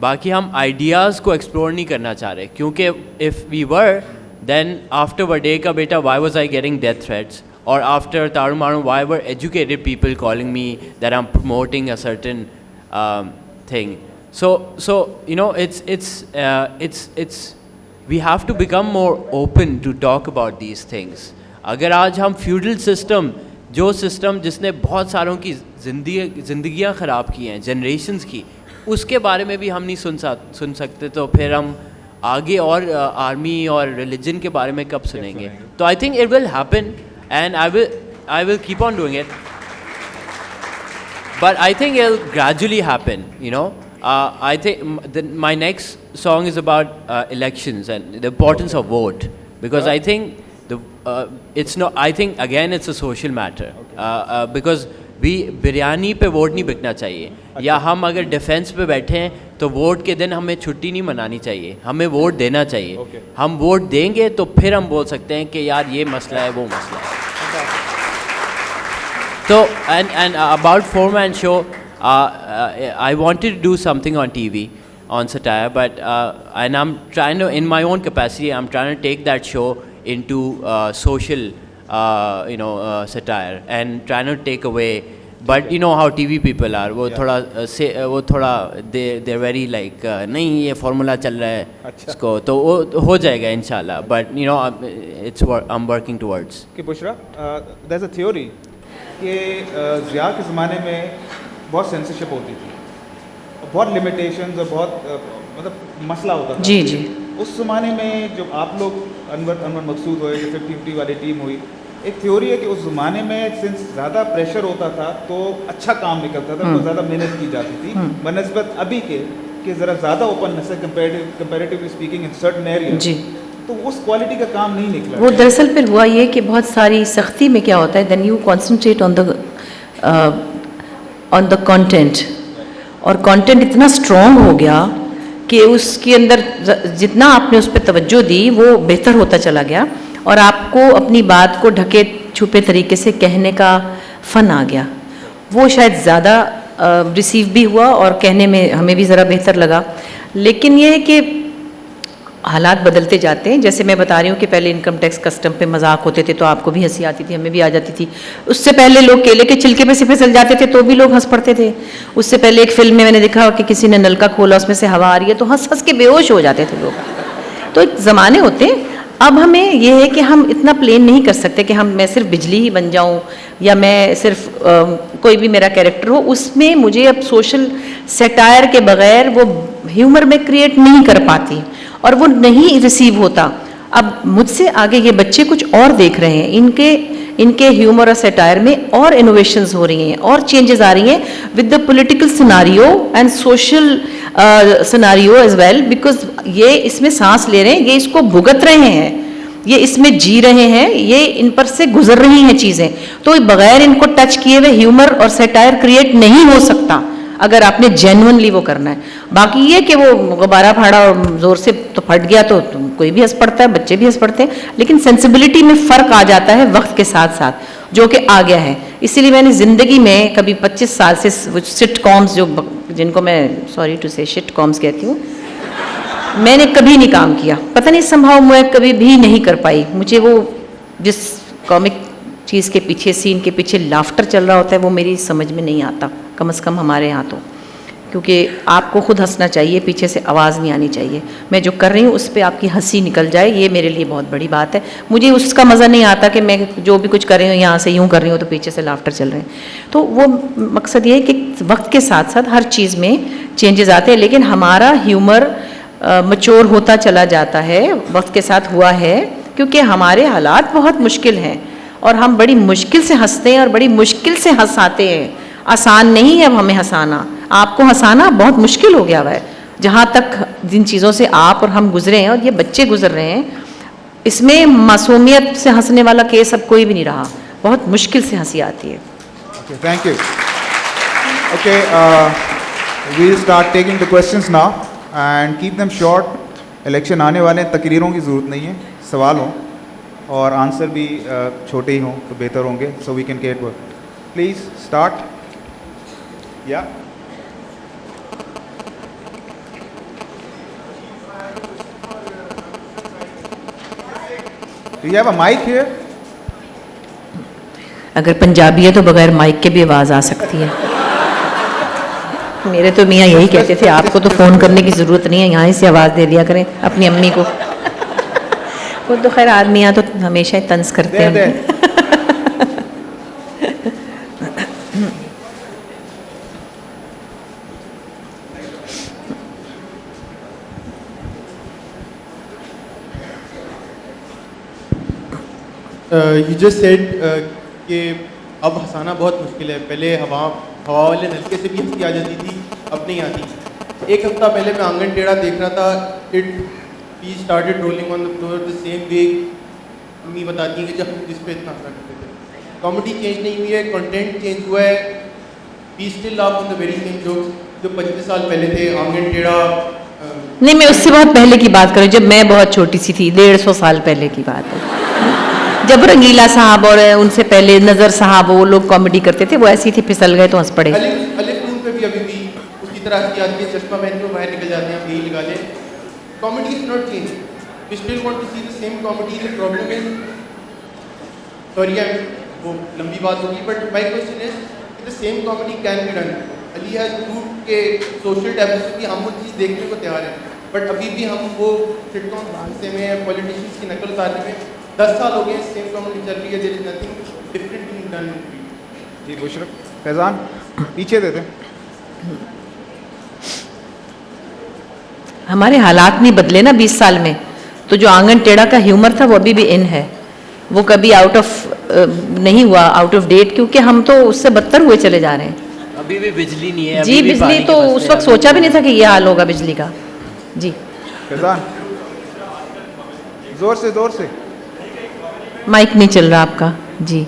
बाकी हम आइडियाज़ को एक्सप्लोर नहीं करना चाह रहे, क्योंकि if we were then after वडे का बेटा why was I getting death threats, और आफ्टर ताड़ू माड़ू why were educated people calling me that I am promoting a certain thing. So you know it's we have to become more open to talk about these things. अगर आज हम feudal system, जो system जिसने बहुत सारों की ज़िंदगियाँ ख़राब की हैं, जनरेशन्स की, उसके बारे में भी हम नहीं सुन सकते, तो फिर हम आगे और आर्मी और रिलीजन के बारे में कब सुनेंगे? तो I think it will happen and I will keep on doing it, but I think it will gradually happen, you know. I think my next song is about elections and the importance of vote, because I think it's not. I think again it's a social matter, because biryani पे vote नहीं बिकना चाहिए, या हम अगर defence पे बैठे हैं तो वोट के दिन हमें छुट्टी नहीं मनानी चाहिए, हमें वोट देना चाहिए. हम वोट देंगे तो फिर हम बोल सकते हैं कि यार ये मसला है, वो मसला है. तो and about 4-man show. I wanted to do something on TV, on satire, but and I'm trying to, in my own capacity, I'm trying to take that show into social, satire, and trying to take away. But you know how TV people are, वो थोड़ा they're very like नहीं ये formula चल रहा है इसको, तो वो हो जाएगा इंशाल्लाह. But you know I'm working towards. कि बुशरा, there's a theory कि ज़िया के ज़माने में बहुत सेंसरशिप होती थी, बहुत लिमिटेशंस और बहुत मतलब मसला होता था. जी जी. उस ज़माने में जो आप लोग अनवर मकसूद हुए, जो 50-50 वाली टीम हुई, एक थ्योरी है कि उस ज़माने में सिंस ज़्यादा प्रेशर होता था तो अच्छा काम निकलता था, तो ज़्यादा मेहनत की जाती थी बनस्बत अभी के कि ज़रा ज़्यादा ओपननेस है comparatively speaking in certain area. जी. तो उस क्वालिटी का काम नहीं निकला. वो दरअसल फिर हुआ ये कि बहुत सारी सख्ती में क्या होता है, then you concentrate on the on the content, और कंटेंट इतना स्ट्रॉन्ग हो गया कि उसके अंदर जितना आपने उस पर तवज्जो दी वो बेहतर होता चला गया, और आपको अपनी बात को ढके छुपे तरीके से कहने का फ़न आ गया। वो शायद ज़्यादा रिसीव भी हुआ और कहने में हमें भी ज़रा बेहतर लगा। लेकिन ये है कि हालात बदलते जाते हैं। जैसे मैं बता रही हूँ कि पहले इनकम टैक्स कस्टम पे मजाक होते थे तो आपको भी हंसी आती थी, हमें भी आ जाती थी। उससे पहले लोग केले के छिलके पे से फिसल जाते थे तो भी लोग हंस पड़ते थे। उससे पहले एक फिल्म में मैंने देखा कि किसी ने नलका खोला, उसमें से हवा आ रही है, तो हंस हंस के बेहोश हो जाते थे लोग। तो एक ज़माने होते हैं। अब हमें ये है कि हम इतना प्लेन नहीं कर सकते कि मैं सिर्फ बिजली ही बन जाऊं या मैं सिर्फ कोई भी मेरा कैरेक्टर हो। उसमें मुझे अब सोशल सेटायर के बगैर वो ह्यूमर में क्रिएट नहीं कर पाती और वो नहीं रिसीव होता। अब मुझसे आगे ये बच्चे कुछ और देख रहे हैं, इनके ह्यूमर और सेटायर में और इनोवेशंस हो रही हैं और चेंजेस आ रही हैं with the political scenario and social scenario as well, because ये इसमें सांस ले रहे हैं, ये इसको भुगत रहे हैं, ये इसमें जी रहे हैं, ये इन पर से गुजर रही हैं चीज़ें। तो बगैर इनको टच किए हुए ह्यूमर और सेटायर क्रिएट नहीं हो सकता अगर आपने जेन्युइनली वो करना है। बाकी ये कि वो गुब्बारा फाड़ा और ज़ोर से तो फट गया तो कोई भी हंस पड़ता है, बच्चे भी हंस पड़ते हैं, लेकिन सेंसिबिलिटी में फ़र्क आ जाता है वक्त के साथ साथ, जो कि आ गया है। इसीलिए मैंने ज़िंदगी में कभी 25 साल से सिटकॉम्स, जिनको मैं सॉरी टू से शिटकॉम्स कहती हूँ, मैंने कभी नहीं काम किया। पता नहीं संभव मैं कभी भी नहीं कर पाई। मुझे वो जिस कॉमिक चीज़ के पीछे, सीन के पीछे लाफ्टर चल रहा होता है, वो मेरी समझ में नहीं आता, कम से कम हमारे यहाँ तो। क्योंकि आपको खुद हंसना चाहिए, पीछे से आवाज़ नहीं आनी चाहिए। मैं जो कर रही हूँ उस पर आपकी हंसी निकल जाए, ये मेरे लिए बहुत बड़ी बात है। मुझे उसका मज़ा नहीं आता कि मैं जो भी कुछ कर रही हूँ यहाँ से यूँ कर रही हूँ तो पीछे से लाफ्टर चल रहे हैं। तो वो मकसद ये है कि वक्त के साथ साथ हर चीज़ में चेंजेस आते हैं, लेकिन हमारा ह्यूमर मैच्योर होता चला जाता है, वक्त के साथ हुआ है, क्योंकि हमारे हालात बहुत मुश्किल हैं और हम बड़ी मुश्किल से हंसते हैं और बड़ी मुश्किल से हंसाते हैं। आसान नहीं है अब हमें हंसाना, आपको हंसाना बहुत मुश्किल हो गया हुआ है। जहाँ तक जिन चीज़ों से आप और हम गुजरे हैं और ये बच्चे गुजर रहे हैं, इसमें मासूमियत से हंसने वाला केस अब कोई भी नहीं रहा, बहुत मुश्किल से हंसी आती है। Okay, thank you. Okay, we'll start taking the questions now and keep them short. Election आने वाले हैं, तकरीरों की ज़रूरत नहीं है, सवाल हों और आंसर भी छोटे ही हों तो बेहतर होंगे, so we can get work. Please start. Yeah. Do you have a mic here? अगर पंजाबी है तो बगैर माइक के भी आवाज़ आ सकती है। मेरे तो मियाँ यही कहते थे, आपको तो फ़ोन करने की ज़रूरत नहीं है, यहाँ से आवाज़ दे दिया करें अपनी अम्मी को। वो तो खैर आदमियाँ तो हमेशा ही तंज करते हैं उनकी। You just said कि अब हंसाना बहुत मुश्किल है। पहले हवा वाले नलके से भी हंसी आ जाती थी, अब नहीं आती। एक हफ्ता पहले मैं आंगन टेढ़ा देख रहा था, we started rolling on the floor the same way. Mummy बताती हैं कि जब हम जिस पे इतना हंसा करते थे। कॉमेडी चेंज नहीं हुई है, कंटेंट चेंज हुआ है। We still laugh on the very same jokes जो 25 साल पहले थे। आंगन टेढ़ा नहीं, मैं उससे बहुत पहले की बात करूँ, जब मैं बहुत छोटी सी थी, 150 साल पहले की बात है, जब रंगीला साहब और उनसे पहले नज़र साहब वो लोग कॉमेडी करते थे, वो ऐसी थी, फिसल गए तो हंस पड़े। अलिफ नून पे भी अभी भी उसी तरह की आती है, चश्मा पहन के बाहर निकल जाते हैं, यही लगा लें। Comedy is not change, we still want to see the same comedy. The problem is, sorry वो लंबी बात होगी, but my question is the same comedy can be done. Ali has proved के सोशल डाइवर्सिटी की हम वो चीज़ देखने को तैयार हैं, बट अभी भी हम वो सिटकॉम हिस्से में पॉलिटिशियंस की नकल उतारने में 10 साल हो गए, सेम कॉमेडी चल रही है, there is nothing different being done. जी बुशरा, फैजान पीछे देते हैं। हमारे हालात नहीं बदले ना 20 साल में, तो जो आंगन टेढ़ा का ह्यूमर था वो अभी भी इन है, वो कभी आउट ऑफ नहीं हुआ, आउट ऑफ डेट, क्योंकि हम तो उससे बदतर हुए चले जा रहे हैं। अभी भी बिजली नहीं है। जी, बिजली तो उस वक्त सोचा भी नहीं था कि ये हाल होगा बिजली का। जी फैजान जोर से माइक नहीं चल रहा आपका। जी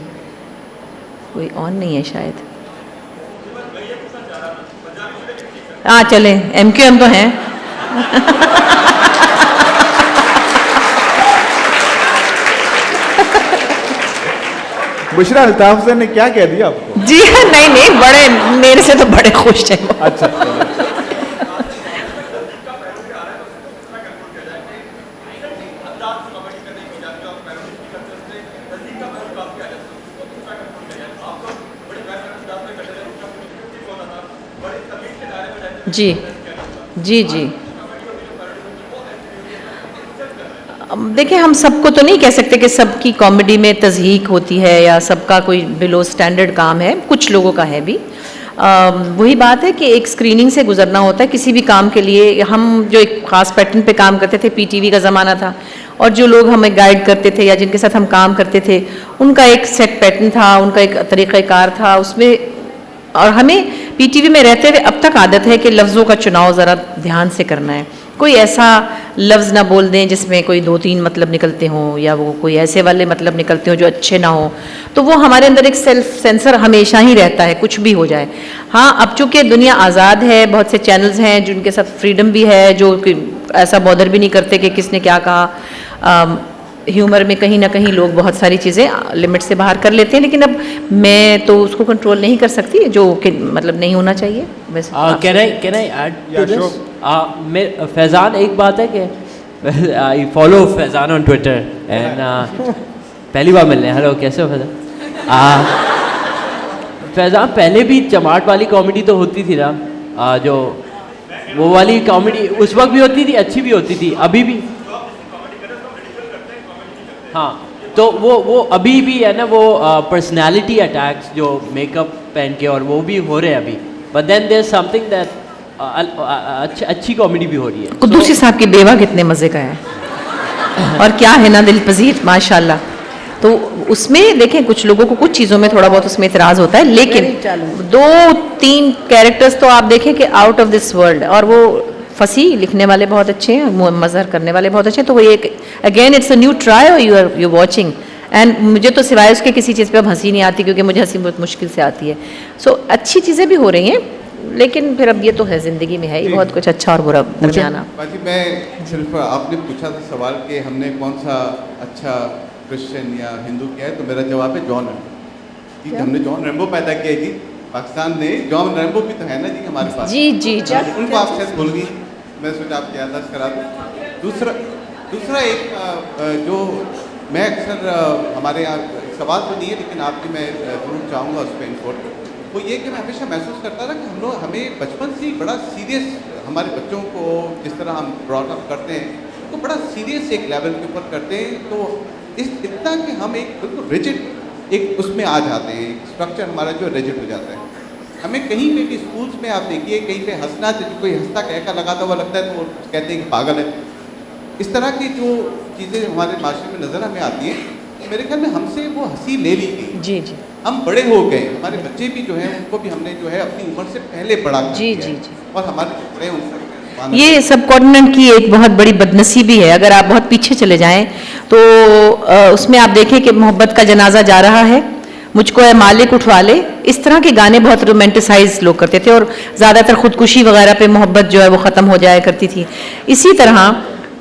कोई ऑन नहीं है शायद। हाँ चले, MQM तो हैं। बुशरा, अल्ताफ हुसैन ने क्या कह दिया आपको? जी नहीं नहीं, बड़े मेरे से तो बड़े खुश हैं वो। अच्छा, चलो। जी जी जी। देखिए, हम सबको तो नहीं कह सकते कि सबकी कॉमेडी में तज़हीक होती है या सबका कोई बिलो स्टैंडर्ड काम है, कुछ लोगों का है भी। वही बात है कि एक स्क्रीनिंग से गुजरना होता है किसी भी काम के लिए। हम जो एक ख़ास पैटर्न पे काम करते थे, PTV का ज़माना था, और जो लोग हमें गाइड करते थे या जिनके साथ हम काम करते थे, उनका एक सेट पैटर्न था, उनका एक तरीक़ाकार था उसमें। और हमें PTV में रहते हुए अब तक आदत है कि लफ्ज़ों का चुनाव ज़रा ध्यान से करना है। कोई ऐसा लफ्ज़ ना बोल दें जिसमें कोई 2-3 मतलब निकलते हों, या वो कोई ऐसे वाले मतलब निकलते हों जो अच्छे ना हों। तो वो हमारे अंदर एक सेल्फ सेंसर हमेशा ही रहता है, कुछ भी हो जाए। हाँ, अब चूँकि दुनिया आज़ाद है, बहुत से चैनल्स हैं जिनके साथ फ्रीडम भी है, जो ऐसा बॉदर भी नहीं करते कि किसने क्या कहा। ह्यूमर में कहीं ना कहीं लोग बहुत सारी चीज़ें लिमिट से बाहर कर लेते हैं, लेकिन अब मैं तो उसको कंट्रोल नहीं कर सकती, जो कि मतलब नहीं होना चाहिए वैसे। Can I add to Yeah, this? sure. Faizan, एक बात है कि I follow Faizan on Twitter and पहली बार मिलने। हेलो, कैसे हो फैज़ान? फैज़ान, पहले भी चमाट वाली कॉमेडी तो होती थी ना, जो वो वाली कॉमेडी उस वक्त भी होती थी, अच्छी भी होती थी, अभी भी। हाँ, तो वो अभी भी है ना, वो पर्सनालिटी अटैक्स जो मेकअप पहन के, और वो भी हो रहे हैं अभी। But then there something that अच्छी कॉमेडी भी हो रही है। कुद्दूसी साहब की बेवा कितने मज़े का है और क्या है ना, दिल पजीर माशाल्लाह। तो उसमें देखें, कुछ लोगों को कुछ चीज़ों में थोड़ा बहुत उसमें इतराज़ होता है, लेकिन 2-3 कैरेक्टर्स तो आप देखें कि आउट ऑफ दिस वर्ल्ड। और वो फंसी लिखने वाले बहुत अच्छे हैं, मज़हर करने वाले बहुत अच्छे हैं। तो वो एक again it's a new try और यू वॉचिंग। एंड मुझे तो सिवाय उसके किसी चीज़ पे अब हंसी नहीं आती, क्योंकि मुझे हंसी बहुत मुश्किल से आती है। सो अच्छी चीज़ें भी हो रही हैं, लेकिन फिर अब ये तो है, ज़िंदगी में है ही बहुत कुछ अच्छा और बुरा दरमियाना। बाकी मैं सिर्फ, आपने पूछा था सवाल कि हमने कौन सा अच्छा क्रिश्चियन या हिंदू किया है, तो मेरा जवाब है जॉन रैम्बो जी। हमने जॉन रैम्बो पैदा किया जी पाकिस्तान ने। जॉन रैम्बो भी तो है ना जी हमारे पास। जी जी जी। उनको आप शायद भूल गई, मैं सोचा आपको याददाश्त करा दूँ। दूसरा एक जो मैं अक्सर हमारे यहाँ सवाल तो नहीं है, लेकिन आपकी मैं जरूर चाहूँगा उस पर इनपुट, वो ये कि मैं हमेशा महसूस करता था कि हमें बचपन से ही बड़ा सीरियस, हमारे बच्चों को जिस तरह हम ब्रॉट अप करते हैं तो बड़ा सीरियस एक लेवल के ऊपर करते हैं। तो इतना कि हम एक बिल्कुल रिजिड एक उसमें आ जाते हैं, स्ट्रक्चर हमारा जो रिजिड हो जाता है। हमें कहीं पे भी स्कूल्स में आप देखिए, कहीं पे हंसना, कोई हंसता कहका लगाता हुआ लगता है तो वो कहते हैं कि पागल है। इस तरह की जो चीज़ें हमारे माशरे में नज़र हमें आती हैं, मेरे ख्याल में हमसे वो हंसी ले ली गई। जी जी। हम बड़े हो गए, हमारे बच्चे भी जो हैं उनको भी हमने जो है अपनी उम्र से पहले बड़ा कर जी दिया जी है। जी। और हमारे जो बड़े उनसे ये सब कॉन्टिनेंट की एक बहुत बड़ी बदनसीबी है। अगर आप बहुत पीछे चले जाएं तो उसमें आप देखें कि मोहब्बत का जनाजा जा रहा है, मुझको है मालिक उठवा ले, इस तरह के गाने बहुत रोमांटिसाइज लोग करते थे, और ज़्यादातर खुदकुशी वगैरह पे मोहब्बत जो है वो ख़त्म हो जाया करती थी। इसी तरह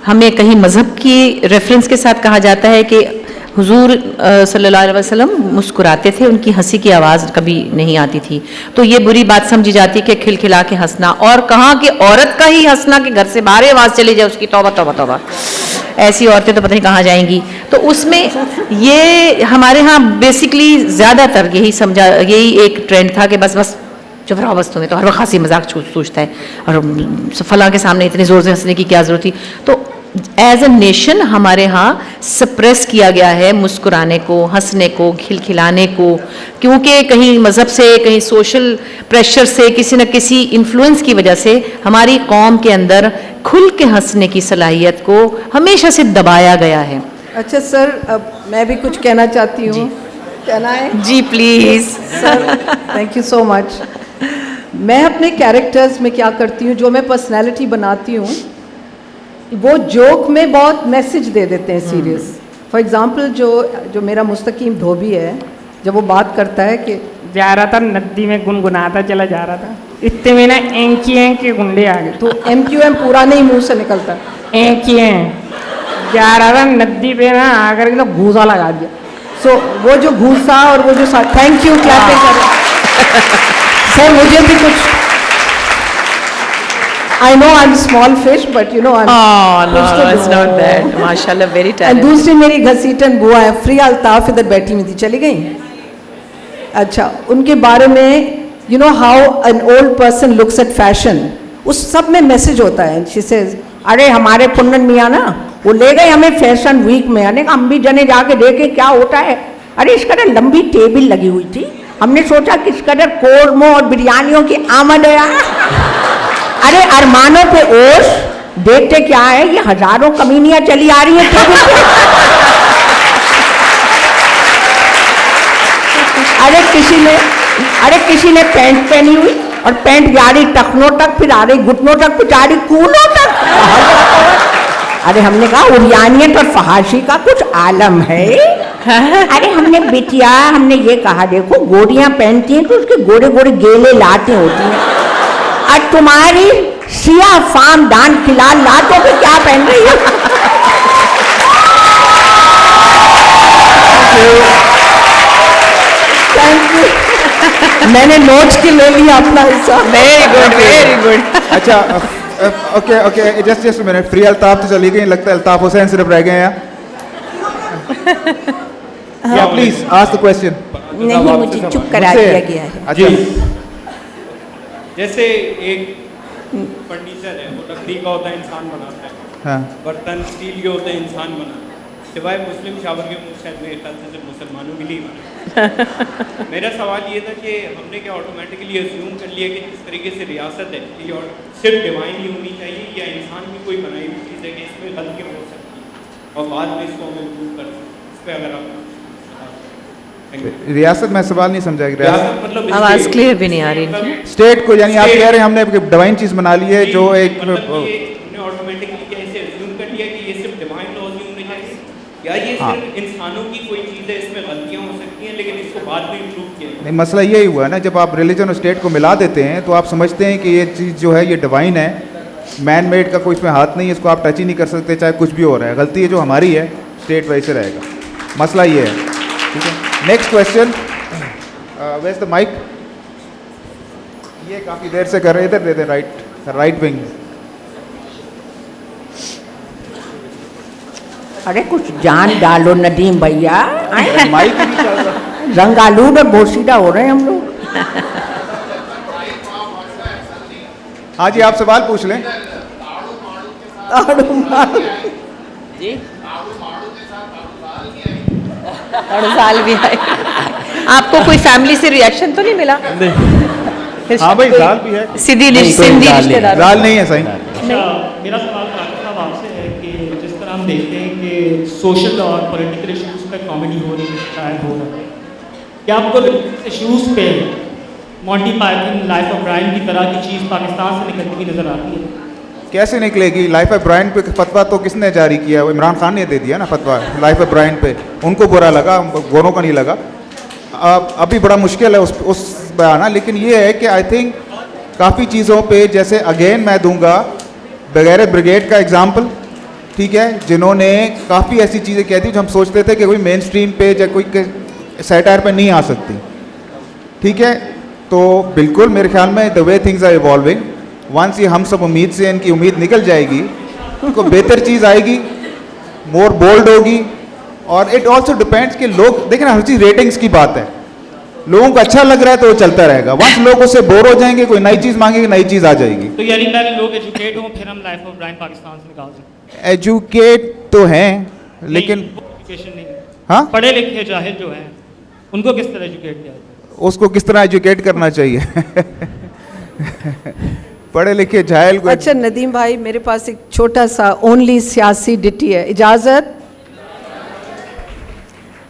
हमें कहीं मज़हब की रेफरेंस के साथ कहा जाता है कि हुजूर सल्लल्लाहु अलैहि वसल्लम मुस्कुराते थे, उनकी हंसी की आवाज़ कभी नहीं आती थी। तो ये बुरी बात समझी जाती है कि खिलखिला के हंसना, और कहाँ कि औरत का ही हंसना कि घर से बाहर आवाज़ चली जाए उसकी, तौबा तौबा तौबा, ऐसी औरतें तो पता नहीं कहाँ जाएंगी। तो उसमें ये हमारे यहाँ बेसिकली ज़्यादातर यही एक ट्रेंड था कि बस चुप रहो, बस तुम्हें तो हर वक्त हंसी मजाक सूझता है, और फलां के सामने इतने ज़ोर से हंसने की क्या ज़रूरत थी। तो एज अ नेशन हमारे यहाँ सप्रेस किया गया है मुस्कुराने को, हंसने को, खिलखिलाने को, क्योंकि कहीं मज़हब से, कहीं सोशल प्रेशर से, किसी न किसी इन्फ्लुएंस की वजह से हमारी कौम के अंदर खुल के हंसने की सलाहियत को हमेशा से दबाया गया है। अच्छा सर, अब मैं भी कुछ कहना चाहती हूँ। कहना है जी please. Sir, thank you so much. मैं अपने कैरेक्टर्स में क्या करती हूँ, जो मैं पर्सनैलिटी बनाती हूँ, वो जोक में बहुत मैसेज दे देते हैं सीरियस। फॉर एग्ज़ाम्पल जो मेरा मुस्तकीम धोबी है, जब वो बात करता है कि जा रहा था नदी में गुनगुनाता चला जा रहा था, इतने में ना एंकी के गुंडे आ गए। तो MQM पूरा नहीं मुंह से निकलता। एंकी जा रहा था नदी पे ना आकर के तो घूसा लगा दिया। सो वो जो घूसा और वो जो थैंक यू क्लैपिंग कर सर मुझे भी कुछ I know I am small fish but you know I Oh no, it's not that. माशाल्लाह, very एंड talented. दूसरी मेरी घसीटन बुआ है फ्री अल्ताफ इधर बैठी हुई थी, चली गई। अच्छा, उनके बारे में you know how an old person looks at fashion, उस सब में मैसेज होता है। शी सेज अरे हमारे पुन्नन मियाँ ना वो ले गए हमें फैशन वीक में, अने हम भी जने जाके देखे क्या होता है। अरे इस कदर लंबी टेबल लगी हुई थी, हमने सोचा किस कदर कोरमों और बिरयानियों की आमद है। अरे अरमानों पे ओश, देखते क्या है ये हजारों कमीनियां चली आ रही हैं टेबल पे। अरे किसी ने पैंट पहनी हुई और पैंट जा रही टखनों तक, फिर आ रही घुटनों तक, फिर जा रही कूलों तक। अरे हमने कहा उरियानियत और फहाशी का कुछ आलम है। अरे हमने बिटिया हमने ये कहा देखो गोरियां पहनती हैं तो उसके गोरे गोरे गेले लाते होती हैं, और तुम्हारी सिया फाम दान खिलाल लातों पे क्या पहन रही है। थैंक यू, मैंने नोट्स के ले लिया अपना हिस्सा। Very good, very good. अच्छा okay just minute, free Altaf तो चली गई, लगता है अल्ताफ हुसैन सिर्फ रह गए हैं। या प्लीज आस्क द क्वेश्चन। नहीं, मुझे चुप करा दिया गया है। अच्छा, जैसे एक फर्नीचर है वो लकड़ी का होता है, इंसान बनाता है। हाँ बर्तन स्टील के होते हैं, इंसान बनाता है। सिवाय मुस्लिम शावर के मुँह शायद मेरे ख्याल से सिर्फ मुसलमानों के लिए बना। मेरा सवाल ये था कि हमने क्या ऑटोमेटिकली अज्यूम कर लिया कि जिस तरीके से रियासत है ये और सिर्फ डिवाइन ही होनी चाहिए, या इंसान की कोई बनाई हुई चीज़ है कि इसमें गलतियाँ हो सकती हैं और बाद में इसको हम इम्प्रूव कर सकते हैं। इस पर अगर आप रियासत में सवाल नहीं समझा कि रियासत मतलब आवाज क्लियर भी नहीं आ रही इनकी। स्टेट को, यानी आप कह रहे हैं हमने डिवाइन चीज बना ली है जो एक ऑटोमेटिकली क्या इसे अज्यूम कर लिया कि ये सिर्फ डिवाइन लॉज ही होने चाहिए, या ये सिर्फ इंसानों की कोई चीज़ है इसमें गलतियाँ हो सकती हैं लेकिन इसको बाद में इम्प्रूव किया। नहीं, मसला यही हुआ है ना, जब आप रिलीजन और स्टेट को मिला देते हैं तो आप समझते हैं कि ये चीज़ जो है ये डिवाइन है, मैन मेड का कोई इसमें हाथ नहीं है, इसको आप टच ही नहीं कर सकते चाहे कुछ भी हो रहा है। गलती है जो हमारी है, स्टेट वैसे रहेगा। मसला ये है, ठीक है। Next question, where the mic? ये काफ़ी देर से कर रहे, इधर दे दे, राइट विंग। अरे कुछ जान डालो नदीम भैया, माइक भी चल रहा है। रंगालूद और बोशीदा हो रहे हैं हम लोग। हाँ जी, आप सवाल पूछ लें। जी साल भी आए। आपको कोई फैमिली से रिएक्शन तो नहीं मिला? हाँ भाई, दाल भी है। सिंधी नहीं, कोई सिंधी दाल नहीं। रिश्तेदार। दाल नहीं है, सही। मेरा सवाल राकेश साहब आपसे है कि जिस तरह हम देखते हैं कि सोशल और पॉलिटिकल इश्यूज पे कॉमेडी हो रही है, शायद हो रहा है, क्या आपको इश्यूज पे Monty Python Life of Brian की तरह की चीज़ पाकिस्तान से निकलती हुई नजर आती है? कैसे निकलेगी? लाइफ ऑफ ब्रायन पे फतवा तो किसने जारी किया? वो इमरान खान ने दे दिया ना फतवा लाइफ ऑफ ब्रायन पे। उनको बुरा लगा, गोरों को नहीं लगा। अभी बड़ा मुश्किल है उस पे आना, लेकिन ये है कि आई थिंक काफ़ी चीज़ों पे, जैसे अगेन मैं दूंगा बगैर ब्रिगेड का एग्जाम्पल, ठीक है, जिन्होंने काफ़ी ऐसी चीज़ें कह दी जो हम सोचते थे कि कोई मेन स्ट्रीम पे या कोई सैटायर पे नहीं आ सकती, ठीक है। तो बिल्कुल मेरे ख्याल में the way things are evolving, once ये हम सब उम्मीद से इनकी उम्मीद निकल जाएगी तो बेहतर चीज़ आएगी, मोर बोल्ड होगी। और इट ऑल्सो डिपेंड्स कि लोग देखें ना, हर चीज़ रेटिंग्स की बात है। लोगों को अच्छा लग रहा है तो वो चलता रहेगा। वंस लोग उससे बोर हो जाएंगे, कोई नई चीज़ मांगेंगे, नई चीज़ आ जाएगी। तो यानी पहले लोग एजुकेट हों फिर हम लाइफ ऑफ ब्रायन पाकिस्तान से निकाल सकते एजुकेट तो हैं लेकिन एजुकेशन नहीं, हाँ, पढ़े लिखे जाहिल जो हैं उनको किस तरह एजुकेट किया जाए? उसको किस तरह एजुकेट करना चाहिए? पढ़े लिखे जाहिल को। अच्छा नदीम भाई, मेरे पास एक छोटा सा ओनली सियासी डिटी है, इजाज़त?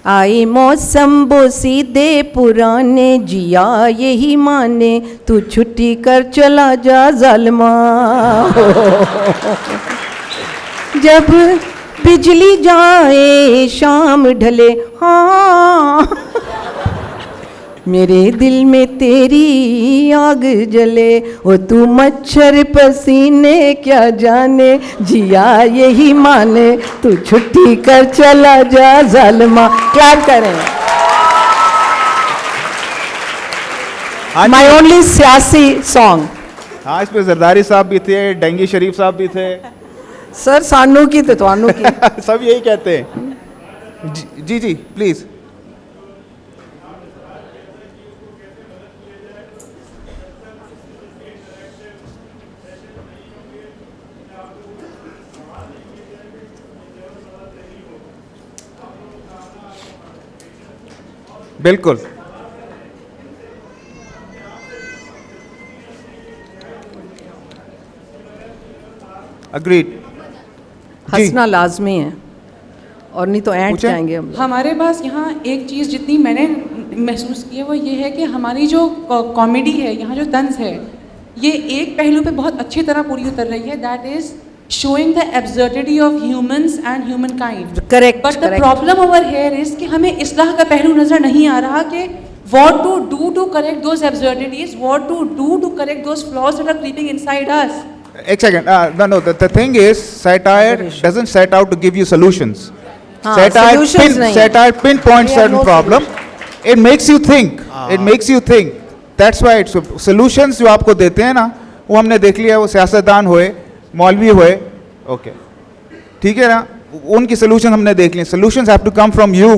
आई मौसम बोसीदे पुराने, जिया यही माने, तू छुट्टी कर चला जा जालिमा। जब बिजली जाए शाम ढले, हाँ मेरे दिल में तेरी आग जले, ओ तू मच्छर पसीने क्या जाने, जिया यही माने तू छुट्टी कर चला जा जालिमा। क्लैप करें। माई ओनली सियासी सॉन्ग। हाँ, इसमें जरदारी साहब भी थे, डेंगी शरीफ साहब भी थे। सर सानू की तो तानू की। सब यही कहते हैं। जी जी प्लीज। बिल्कुल। अग्रीड। हंसना लाजमी है, और नहीं तो ऐंठ पूछें? जाएंगे हम लोग। हमारे पास यहाँ एक चीज़ जितनी मैंने महसूस की है वो ये है कि हमारी जो कॉमेडी है, यहाँ जो तंज है, ये एक पहलू पे बहुत अच्छी तरह पूरी उतर रही है, that is showing the absurdity of humans and human kind. Correct, but the correct. Problem over here is कि हमें इस्लाह का पहलू नजर नहीं आ रहा कि what to do to correct those absurdities, what to do to correct those flaws that are creeping inside us. एक second. no, the thing is satire doesn't set out to give you solutions. हाँ, Satire solutions नहीं। satire pinpoints We have certain no problem. It makes you think. It makes you think. That's why it's solutions जो आपको देते हैं ना, वो हमने देख लिया, वो सियासतदान हुए, मौलवी हुए, ओके, ठीक है ना, उनकी सोल्यूशन हमने देख ली। Solutions have to come from you,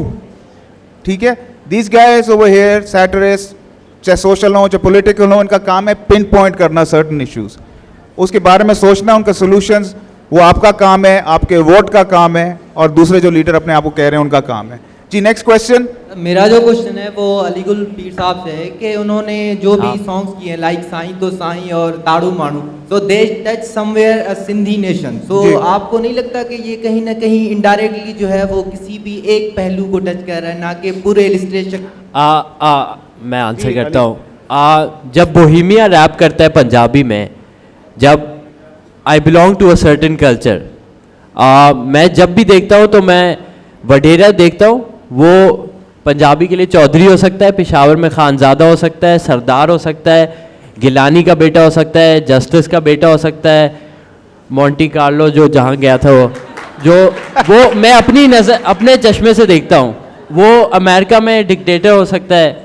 ठीक है। These guys over here, satirist, चाहे सोशल हो चाहे पॉलिटिकल हो, इनका काम है पिन पॉइंट करना सर्टन इश्यूज, उसके बारे में सोचना, उनका सोल्यूशंस, वो आपका काम है, आपके वोट का काम है, और दूसरे जो लीडर अपने आप को कह रहे हैं उनका काम है। जी नेक्स्ट क्वेश्चन। मेरा जो क्वेश्चन है वो अलीगुल पीर साहब से है कि उन्होंने जो भी सॉन्ग्स किए हैं लाइक साईं तो साईं और ताड़ू माणू, तो they touch somewhere a Sindhi nation, सो आपको नहीं लगता कि ये कहीं ना कहीं इनडायरेक्टली जो है वो किसी भी एक पहलू को टच कर रहा है, ना कि पूरे इलिस्ट्रेशन? मैं आंसर करता हूँ। जब बोहेमिया रैप करता है पंजाबी में, जब I belong to a certain culture, मैं जब भी देखता हूँ तो मैं वडेरा देखता हूँ, वो पंजाबी के लिए चौधरी हो सकता है, पेशावर में खानज़ादा हो सकता है, सरदार हो सकता है, गिलानी का बेटा हो सकता है, जस्टिस का बेटा हो सकता है, मोंटी कार्लो जो जहाँ गया था वो मैं अपनी नज़र अपने चश्मे से देखता हूँ, वो अमेरिका में डिक्टेटर हो सकता है।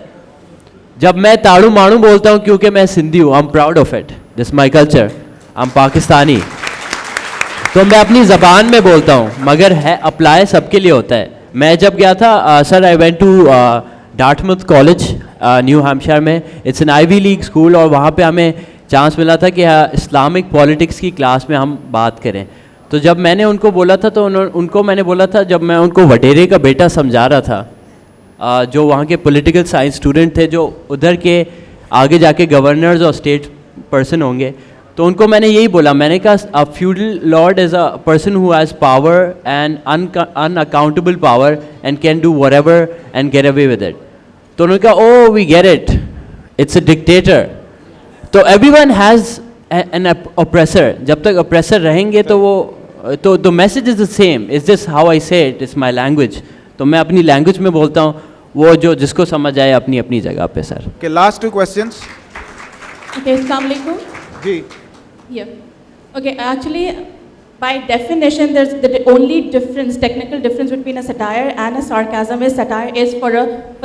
जब मैं ताड़ू माणू बोलता हूँ क्योंकि मैं सिंधी हूँ, I am proud of it, this my culture, I am Pakistani, तो मैं अपनी ज़बान में बोलता हूँ, मगर है अप्लाई सबके लिए होता है। मैं जब गया था sir, I went to Dartmouth college New Hampshire में, it's an Ivy League school, और वहाँ पे हमें चांस मिला था कि इस्लामिक पॉलिटिक्स की क्लास में हम बात करें। तो जब मैंने उनको बोला था, तो उनको मैंने बोला था, जब मैं उनको वडेरे का बेटा समझा रहा था, जो वहाँ के पॉलिटिकल साइंस स्टूडेंट थे, जो उधर के आगे जाके गवर्नर्स और स्टेट पर्सन होंगे, तो उनको मैंने यही बोला, मैंने कहा a feudal lord is a person who has power and unaccountable power and can do whatever and get away with it. तो उन्होंने कहा oh we get it, it's a dictator. तो एवरीवन हैज़ एन ऑप्रेसर, जब तक oppressor रहेंगे तो वो तो the message is the same, is this how I say it, is my language, तो मैं अपनी लैंग्वेज में बोलता हूँ, वो जो जिसको समझ आए अपनी अपनी जगह पे। सर के लास्ट 2 क्वेश्चंस। Okay, अस्सलाम वालेकुम। जी। Yeah. Okay, actually, by definition, there's the only difference, technical difference between a satire and a sarcasm is satire is for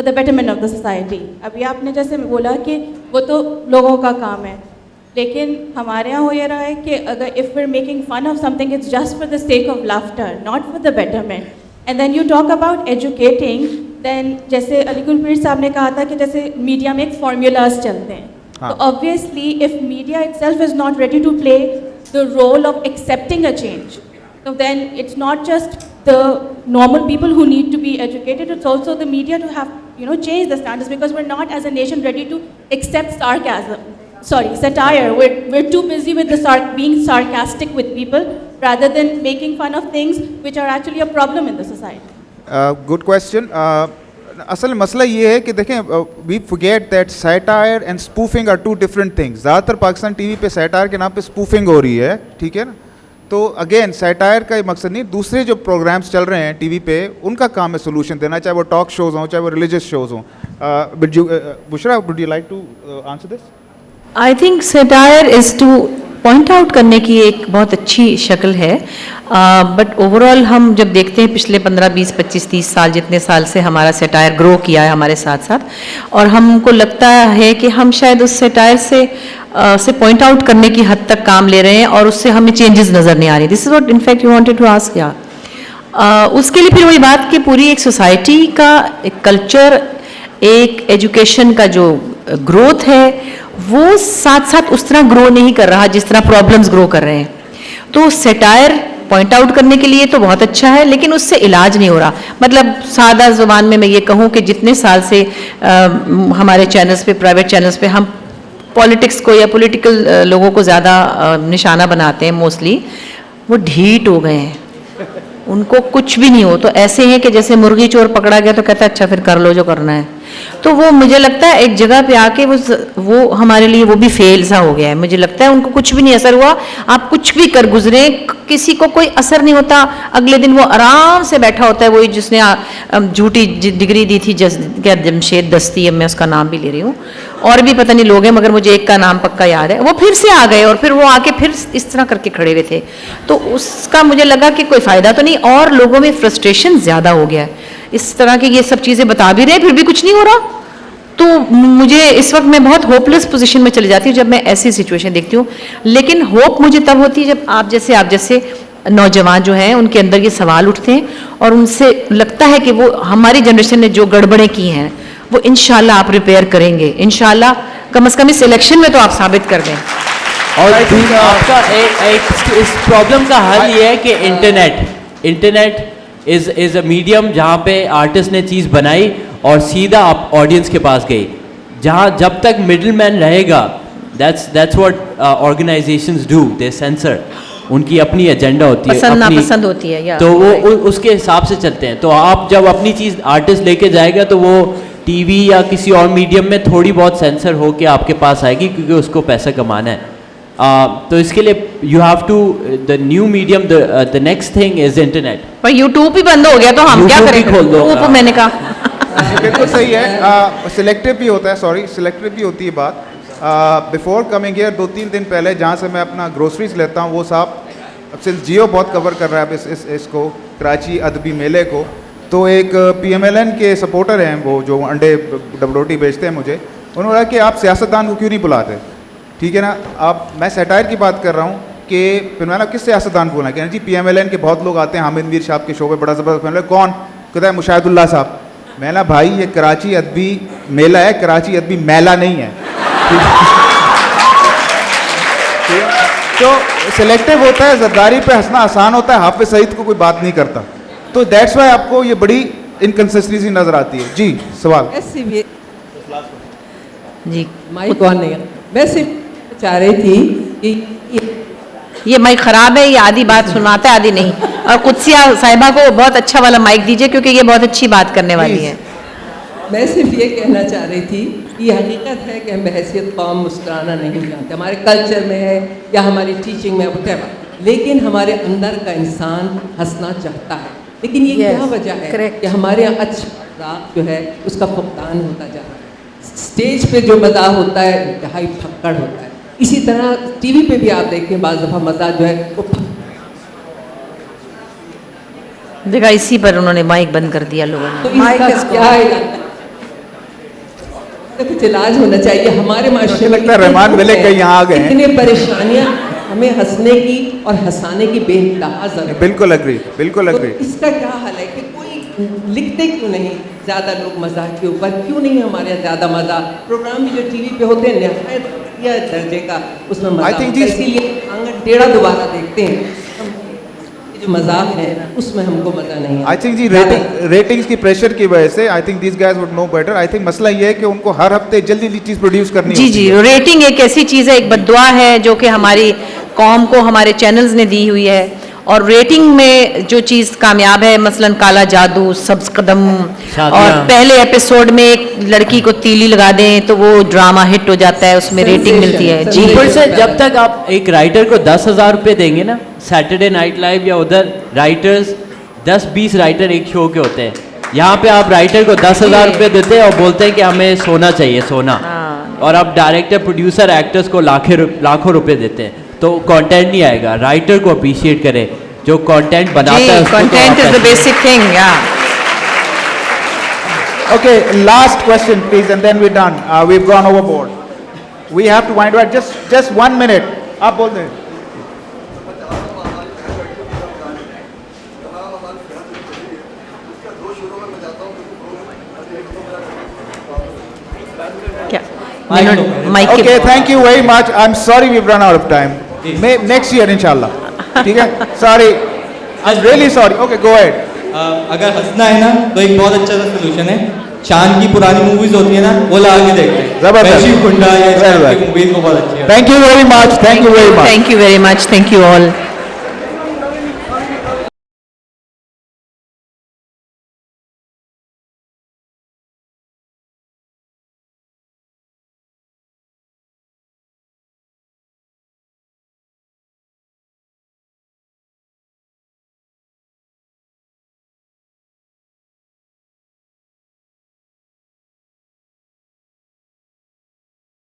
the betterment of the society. अभी आपने जैसे बोला कि वो तो लोगों का काम है, लेकिन हमारे यहाँ हो ये रहा है कि अगर if we're making fun of something, it's just for the sake of laughter, not for the betterment. And then you talk about educating, then जैसे अलीगुल पीर साहब ने कहा था कि जैसे मीडिया में एक formulas चलते हैं, so obviously if media itself is not ready to play the role of accepting a change, so then it's not just the normal people who need to be educated, it's also the media to have, change the standards, because we're not as a nation ready to accept satire. We're too busy with being sarcastic with people rather than making fun of things which are actually a problem in the society. Good question. असल मसला ये है कि देखें, we forget that satire and spoofing are 2 different things. ज़्यादातर Pakistan TV पे satire के नाम पे स्पूफिंग हो रही है, ठीक है ना। तो अगेन सैटायर का मकसद नहीं, दूसरे जो प्रोग्राम्स चल रहे हैं टीवी पे, उनका काम है सोल्यूशन देना, चाहे वो टॉक शोज़ हों, चाहे वो रिलीजियस शोज़ हों। Would you, Bushra, would you like to answer this? I think satire is two point out करने की एक बहुत अच्छी शक्ल है, बट ओवरऑल हम जब देखते हैं पिछले 15, 20, 25, 30 साल जितने साल से हमारा सेटायर ग्रो किया है हमारे साथ साथ, और हमको लगता है कि हम शायद उस सेटायर से पॉइंट आउट करने की हद तक काम ले रहे हैं और उससे हमें चेंजेस नज़र नहीं आ रही. This is what in fact you wanted to ask. या उसके लिए फिर वही बात कि पूरी एक सोसाइटी का एक कल्चर, एक एजुकेशन का जो ग्रोथ है वो साथ साथ उस तरह ग्रो नहीं कर रहा जिस तरह प्रॉब्लम्स ग्रो कर रहे हैं. तो सेटायर पॉइंट आउट करने के लिए तो बहुत अच्छा है, लेकिन उससे इलाज नहीं हो रहा. मतलब सादा ज़ुबान में मैं ये कहूँ कि जितने साल से हमारे चैनल्स पे, प्राइवेट चैनल्स पे हम पॉलिटिक्स को या पॉलिटिकल लोगों को ज़्यादा निशाना बनाते हैं मोस्टली, वो ढीठ हो गए हैं. उनको कुछ भी नहीं हो तो ऐसे हैं कि जैसे मुर्गी चोर पकड़ा गया तो कहता है अच्छा फिर कर लो जो करना है. तो वो मुझे लगता है एक जगह पे आके वो हमारे लिए वो भी फेल सा हो गया है. मुझे लगता है उनको कुछ भी नहीं असर हुआ. आप कुछ भी कर गुजरे, किसी को कोई असर नहीं होता. अगले दिन वो आराम से बैठा होता है, वही जिसने झूठी डिग्री दी थी, क्या जमशेद दस्ती, अब मैं उसका नाम भी ले रही हूँ, और भी पता नहीं लोग हैं मगर मुझे एक का नाम पक्का याद है. वो फिर से आ गए और फिर वो आके फिर इस तरह करके खड़े हुए थे. तो उसका मुझे लगा कि कोई फ़ायदा तो नहीं, और लोगों में फ्रस्ट्रेशन ज़्यादा हो गया है. इस तरह की ये सब चीज़ें बता भी रहे फिर भी कुछ नहीं हो रहा. तो मुझे इस वक्त मैं बहुत होपलेस पोजीशन में चली जाती हूँ जब मैं ऐसी सिचुएशन देखती हूँ. लेकिन होप मुझे तब होती है जब आप जैसे नौजवान जो हैं उनके अंदर ये सवाल उठते हैं और उनसे लगता है कि वो हमारी जनरेशन ने जो गड़बड़ें की हैं वो इंशाल्लाह आप रिपेयर करेंगे. इंशाल्लाह कम से कम इस इलेक्शन में तो आप साबित कर दें. और आपका इस प्रॉब्लम का हल ये है कि इंटरनेट इज़ अ मीडियम जहाँ पे आर्टिस्ट ने चीज़ बनाई और सीधा आप ऑडियंस के पास गई. जहाँ जब तक मिडिल मैन रहेगा, that's what organisations do, they sensor. उनकी अपनी एजेंडा होती है, पसंद नापसंद होती है, या तो वो उसके हिसाब से चलते हैं. तो आप जब अपनी चीज़ आर्टिस्ट लेके जाएगा तो वो टीवी या किसी और मीडियम में थोड़ी बहुत सेंसर होके आपके पास आएगी, क्योंकि उसको पैसा कमाना है. तो इसके लिए you have to the new medium, the next thing is internet. पर यूट्यूब ही बंद हो गया तो हम क्या करें? खोल दो. यूट्यूब मैंने कहा बिल्कुल सही है. सिलेक्टिव भी होता है, सिलेक्टिव भी होती है बात. बिफोर कमिंग हियर 2-3 दिन पहले जहाँ से मैं अपना ग्रोसरीज लेता हूँ, वो साहब अब सिंस जियो बहुत कवर कर रहा है इसको, कराची अदबी मेले को, तो एक PMLN के सपोर्टर हैं वो जो अंडे डबलोटी बेचते हैं मुझे, उन्होंने कहा कि आप सियासतदान को क्यों नहीं बुलाते. ठीक है ना, आप मैं सेटायर की बात कर रहा हूँ कि फिर मैंने किस सियासतदान को बुलाया, कहना जी PMLN के बहुत लोग आते हैं, हामिद मीर साहब के शो पे बड़ा ज़बरदस्त. मैंने कौन? कहता है मुशाहिदुल्लाह साहब. मैंने भाई ये कराची अदबी मेला है, कराची अदबी मेला नहीं है. तो सिलेक्टिव होता है, ज़रदारी पे हंसना आसान होता है, हाफिज सईद को कोई बात नहीं करता. तो दैट्स वाई आपको ये बड़ी इनकन्सिस्टेंसी नज़र आती है. जी सवाल. जी माइक ऑन नहीं है. मैं सिर्फ चाह रही थी कि ये माइक खराब है, ये आधी बात सुनाता है आधी नहीं. और कुदसिया साहिबा को बहुत अच्छा वाला माइक दीजिए क्योंकि ये बहुत अच्छी बात करने वाली है. मैं सिर्फ ये कहना चाह रही थी कि ये हकीकत है कि हम बहैसियत कौम मुस्कुराना नहीं जानते, हमारे कल्चर में है या हमारी टीचिंग में, व्हाटएवर, लेकिन हमारे अंदर का इंसान हंसना चाहता है. लेकिन ये क्या वजह है कि हमारे यहाँ अच्छा जो है उसका फुकदान होता जा रहा है. स्टेज पे जो मज़ा होता है इंतहाई फक्कड़ होता है. इसी तरह टीवी पे भी आप देखें बाज़ दफ़ा मज़ा जो है वो देखा, इसी पर उन्होंने माइक बंद कर दिया लोगों ने. तो इसका क्या है? कुछ इलाज होना चाहिए. हमारे माशरे में रहमान मिले कहीं यहाँ आ गए हैं. इतनी परेशानियाँ, हमें हंसने की और हंसाने की बेइंतहा ज़रूरत. बिल्कुल अग्री, बिल्कुल अग्री. तो इसका क्या हल है कि कोई लिखते क्यों नहीं ज़्यादा लोग मज़ाक के ऊपर, क्यों नहीं हमारे यहाँ ज़्यादा मज़ा? प्रोग्राम भी जो टीवी पे होते हैं नहायत दर्जे का, उसमें मज़ा होता है. इसीलिए आंगन टेढ़ा दोबारा देखते हैं. जो मजाक है उसमें हमको मजा नहीं है. आई थिंक जी रेटिंग्स की प्रेशर की वजह से I think these guys would know better. I think मसला ये है कि उनको हर हफ्ते जल्दी जल्दी चीज़ प्रोड्यूस करनी जी जी. रेटिंग एक ऐसी चीज़ है, एक बद्दुआ है जो कि हमारी कौम को हमारे चैनल्स ने दी हुई है. और रेटिंग में जो चीज़ कामयाब है, मसलन काला जादू, सब्ज कदम, और पहले एपिसोड में एक लड़की को तीली लगा दें तो वो ड्रामा हिट हो जाता है, उसमें रेटिंग मिलती है. जी ऊपर से जब तक आप एक राइटर को 10,000 रुपये देंगे ना, सैटरडे नाइट लाइव या उधर राइटर्स 10-20 राइटर एक शो के होते हैं, यहाँ पे आप राइटर को 10,000 रुपये देते हैं और बोलते हैं कि हमें सोना चाहिए, सोना। और आप डायरेक्टर, प्रोड्यूसर, एक्टर्स को लाखों रुपए देते हैं, तो कंटेंट नहीं आएगा। राइटर को अप्रिशिएट करें, जो कंटेंट बनाता है। Content is the basic thing, या। Okay, last question, please, and then we're done. We've gone overboard. We have to wind up. Just 1 minute. आप बोल दें। क्या? Okay, thank you very much. I'm sorry we've run out of time. Next year, inshallah. ठीक है? Sorry. I'm really sorry. Okay, go ahead. अगर हंसना है ना तो एक बहुत अच्छा सा सोल्यूशन है, चांद की पुरानी मूवीज होती है ना, वो लगा के देखते हैं। जबरदस्त। मूवीज को बहुत अच्छी है। Thank you very much. Thank you very much. Thank you very much. Thank you all.